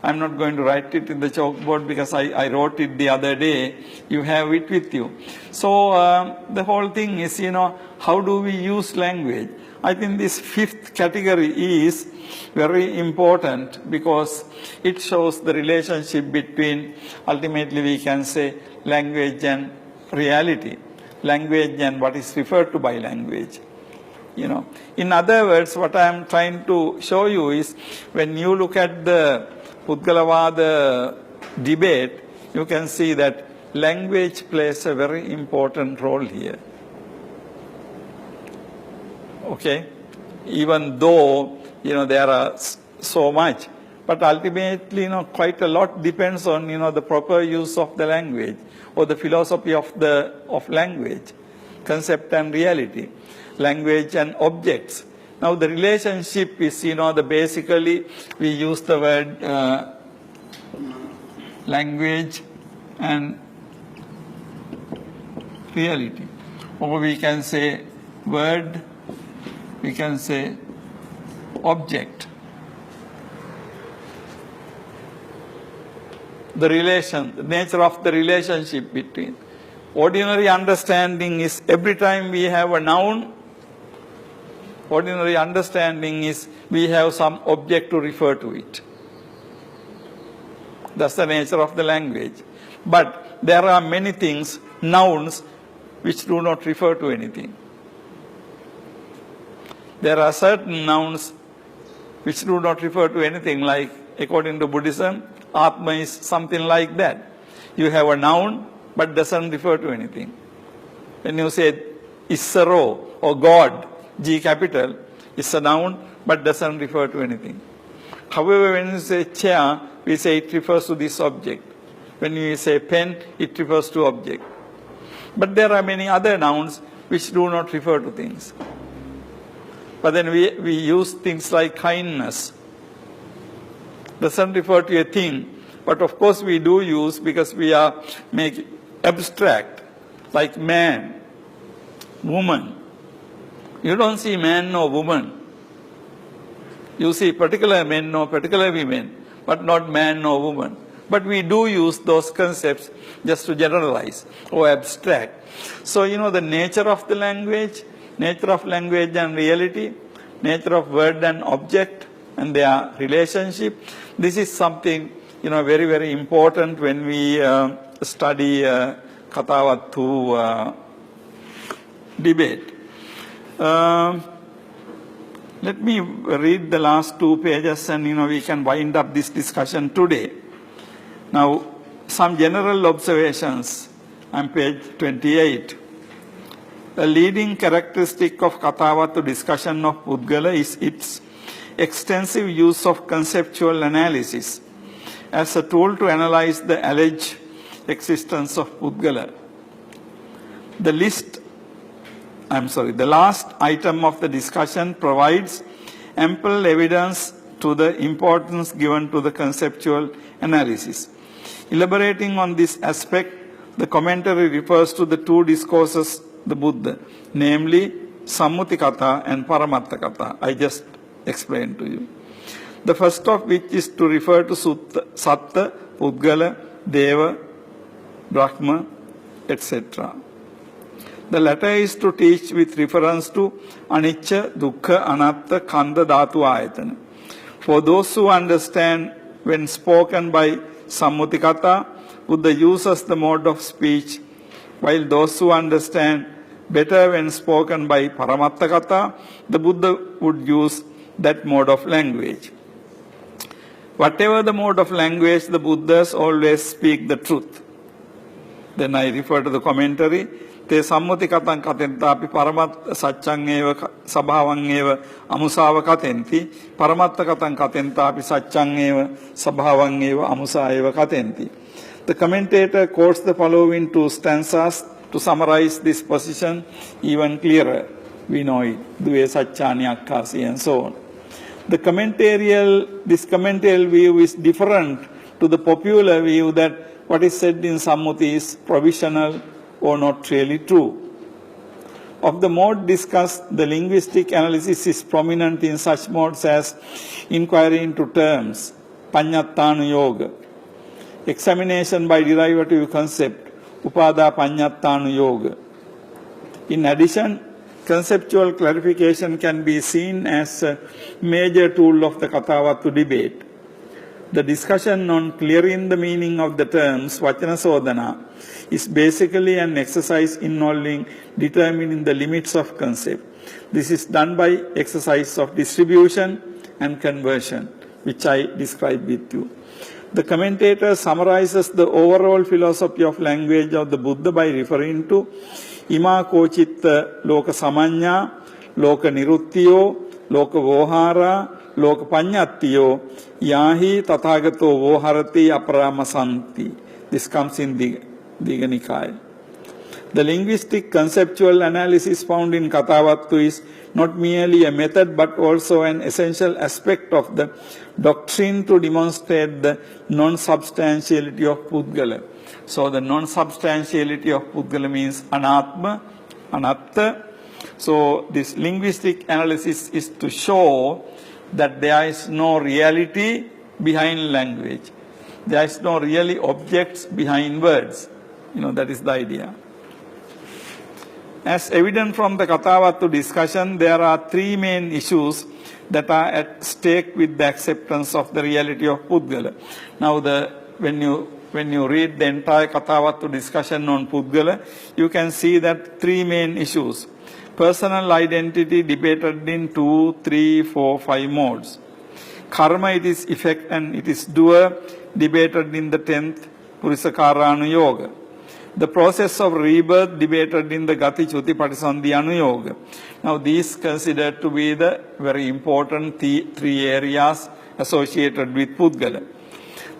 [SPEAKER 1] I'm not going to write it in the chalkboard because I wrote it the other day. You have it with you. So, the whole thing is, how do we use language? I think this 5th category is very important because it shows the relationship between, ultimately we can say, language and reality. Language and what is referred to by language. In other words, what I am trying to show you is, when you look at the Puggalavada debate, you can see that language plays a very important role here. Okay? Even though, there are so much, But ultimately, quite a lot depends on, the proper use of the language or the philosophy of language, concept and reality, language and objects. Now, the relationship is, basically we use the word language and reality. Or we can say word, we can say object. The relation, the nature of the relationship between. Ordinary understanding is every time we have a noun, ordinary understanding is we have some object to refer to it. That's the nature of the language. But there are many things, nouns, which do not refer to anything. There are certain nouns which do not refer to anything, like according to Buddhism, Atma is something like that. You have a noun, but doesn't refer to anything. When you say Issaro or God, G capital, is a noun, but doesn't refer to anything. However, when you say chair, we say it refers to this object. When we say pen, it refers to object. But there are many other nouns which do not refer to things. But then we use things like kindness. Doesn't refer to a thing, but of course we do use because we are making abstract, like man, woman. You don't see man nor woman. You see particular men nor particular women, but not man nor woman. But we do use those concepts just to generalize or abstract. So, the nature of the language, nature of language and reality, nature of word and object, and their relationship. This is something, very, very important when we study Kathāvatthu debate. Let me read the last 2 pages and, we can wind up this discussion today. Now, some general observations on page 28. A leading characteristic of Kathāvatthu discussion of Puggala is its extensive use of conceptual analysis as a tool to analyze the alleged existence of Puggala. The last item of the discussion provides ample evidence to the importance given to the conceptual analysis. Elaborating on this aspect, the commentary refers to the 2 discourses the Buddha, namely Sammutikatha and Paramattakatha. I just explained to you. The first of which is to refer to Satta, Puggala, Deva, Brahma, etc. The latter is to teach with reference to Anicca, Dukkha, Anatta, Kanda, Dhatu, Ayatana. For those who understand when spoken by Sammutikatha, Buddha uses the mode of speech, while those who understand better when spoken by Paramattakatha, the Buddha would use that mode of language. Whatever the mode of language, the Buddhas always speak the truth. Then I refer to the commentary. Te sammutikatan katentapi paramat saccang eva sabhavang eva amusava katenti paramattakatan katentapi saccang eva sabhavang eva amusa eva katenti. The commentator quotes the following 2 stanzas to summarize this position even clearer. We know it, Dve Saccani Akkasi and so on. This commentarial view is different to the popular view that what is said in Sammuti is provisional or not really true. Of the mode discussed, the linguistic analysis is prominent in such modes as inquiry into terms, Paññattānu yoga, examination by derivative concept, Upada Paññattānu yoga. In addition, conceptual clarification can be seen as a major tool of the Kathāvatthu debate. The discussion on clearing the meaning of the terms Vacana Sodhana is basically an exercise involving determining the limits of concept. This is done by exercise of distribution and conversion, which I described with you. The commentator summarizes the overall philosophy of language of the Buddha by referring to Ima Kochitta Loka Samanya, Loka Niruttiyo, loka vohara, loka panyattiyo, yahi tathagato voharati aparamasanti. This comes in the Digha Nikaya. The linguistic conceptual analysis found in Kathāvatthu is not merely a method but also an essential aspect of the doctrine to demonstrate the non-substantiality of Puggala. So the non-substantiality of Puggala means anatma, anatta. So this linguistic analysis is to show that there is no reality behind language. There is no really objects behind words. That is the idea. As evident from the Kathāvatthu discussion, there are three main issues that are at stake with the acceptance of the reality of Puggala. Now, when you read the entire Kathāvatthu discussion on Puggala, you can see that three main issues. Personal identity debated in 2, 3, 4, 5 modes. Karma, it is effect and it is doer, debated in the 10th Purisakaranu Yoga. The process of rebirth debated in the Gati Chuti Patisandhi Anuyoga. Now these considered to be the very important three areas associated with Puggala.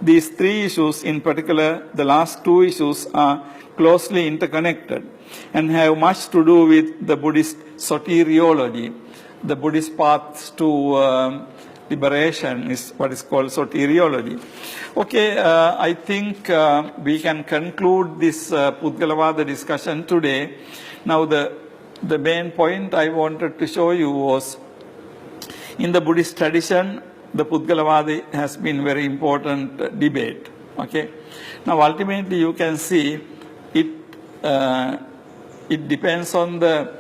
[SPEAKER 1] These three issues, in particular the last two issues, are closely interconnected and have much to do with the Buddhist soteriology. The Buddhist paths to liberation is what is called soteriology. Okay, I think we can conclude this Puggalavada discussion today. Now the main point I wanted to show you was, in the Buddhist tradition, the Puggalavada has been very important debate. Okay, now ultimately you can see it depends on the,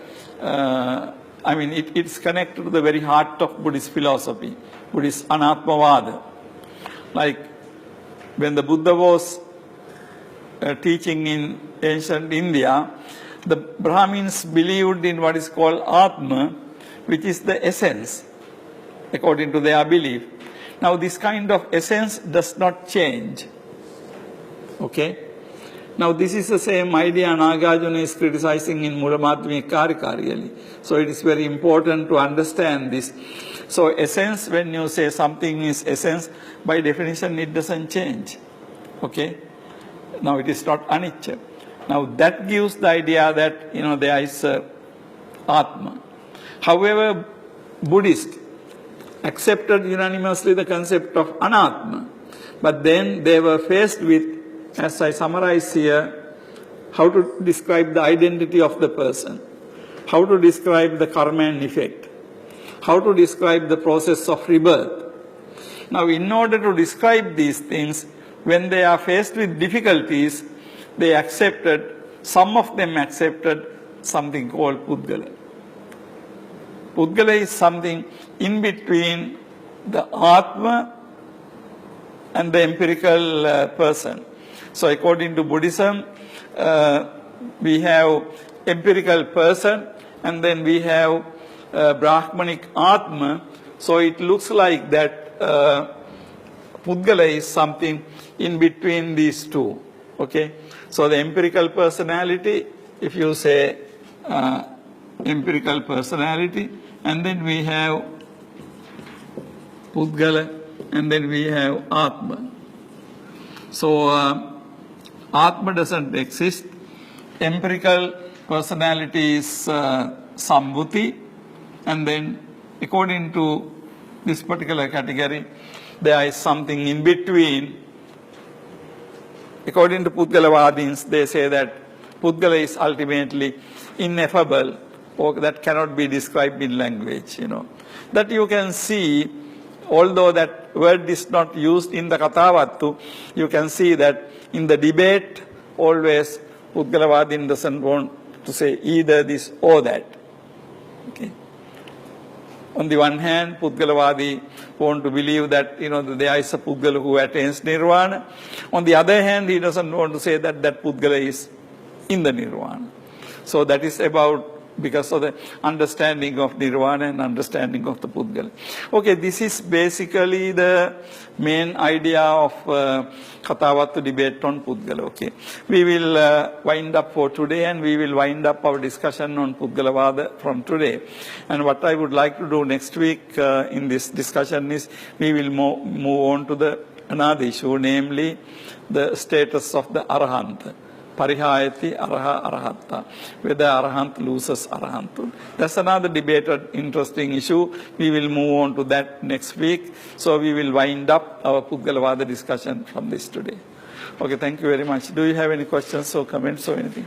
[SPEAKER 1] it's connected to the very heart of Buddhist philosophy, Buddhist Anatmavada. Like when the Buddha was teaching in ancient India, the Brahmins believed in what is called Atma, which is the essence, according to their belief. Now this kind of essence does not change. Okay? Now this is the same idea Nagarjuna is criticizing in Mulamadhyamika Karika really. So it is very important to understand this. So essence, when you say something is essence, by definition it doesn't change. Okay? Now it is not anicca. Now that gives the idea that, there is Atma. However, Buddhists accepted unanimously the concept of Anatma. But then they were faced with, as I summarize here, how to describe the identity of the person, how to describe the karma and effect, how to describe the process of rebirth. Now, in order to describe these things, when they are faced with difficulties, some of them accepted something called Puggala. Puggala is something in between the Atma and the empirical person. So according to Buddhism, we have empirical person and then we have Brahmanic Atma. So it looks like that Puggala is something in between these two. Okay? So the empirical personality, if you say empirical personality, and then we have Puggala, and then we have Atma. So Atma doesn't exist. Empirical personality is Sambhuti, and then according to this particular category, there is something in between. According to Puggalavadins, they say that Puggala is ultimately ineffable, or that cannot be described in language, That you can see, although that word is not used in the Kathāvatthu, you can see that in the debate, always Puggalavadin doesn't want to say either this or that. Okay. On the one hand, Puggalavadi want to believe that, there is a Puggala who attains Nirvana. On the other hand, he doesn't want to say that Puggala is in the Nirvana. So that is about because of the understanding of Nirvana and understanding of the Puggala. Okay, this is basically the main idea of Kathāvatthu debate on Puggala. Okay, we will wind up for today, and we will wind up our discussion on Puggalavada from today. And what I would like to do next week in this discussion is we will move on to another issue, namely the status of the Arahant. Parihayati Araha Arahatta, whether Arahant loses Arahanthood. That's another debated, interesting issue. We will move on to that next week. So we will wind up our Puggalavada discussion from this today. Okay, thank you very much. Do you have any questions or comments or anything?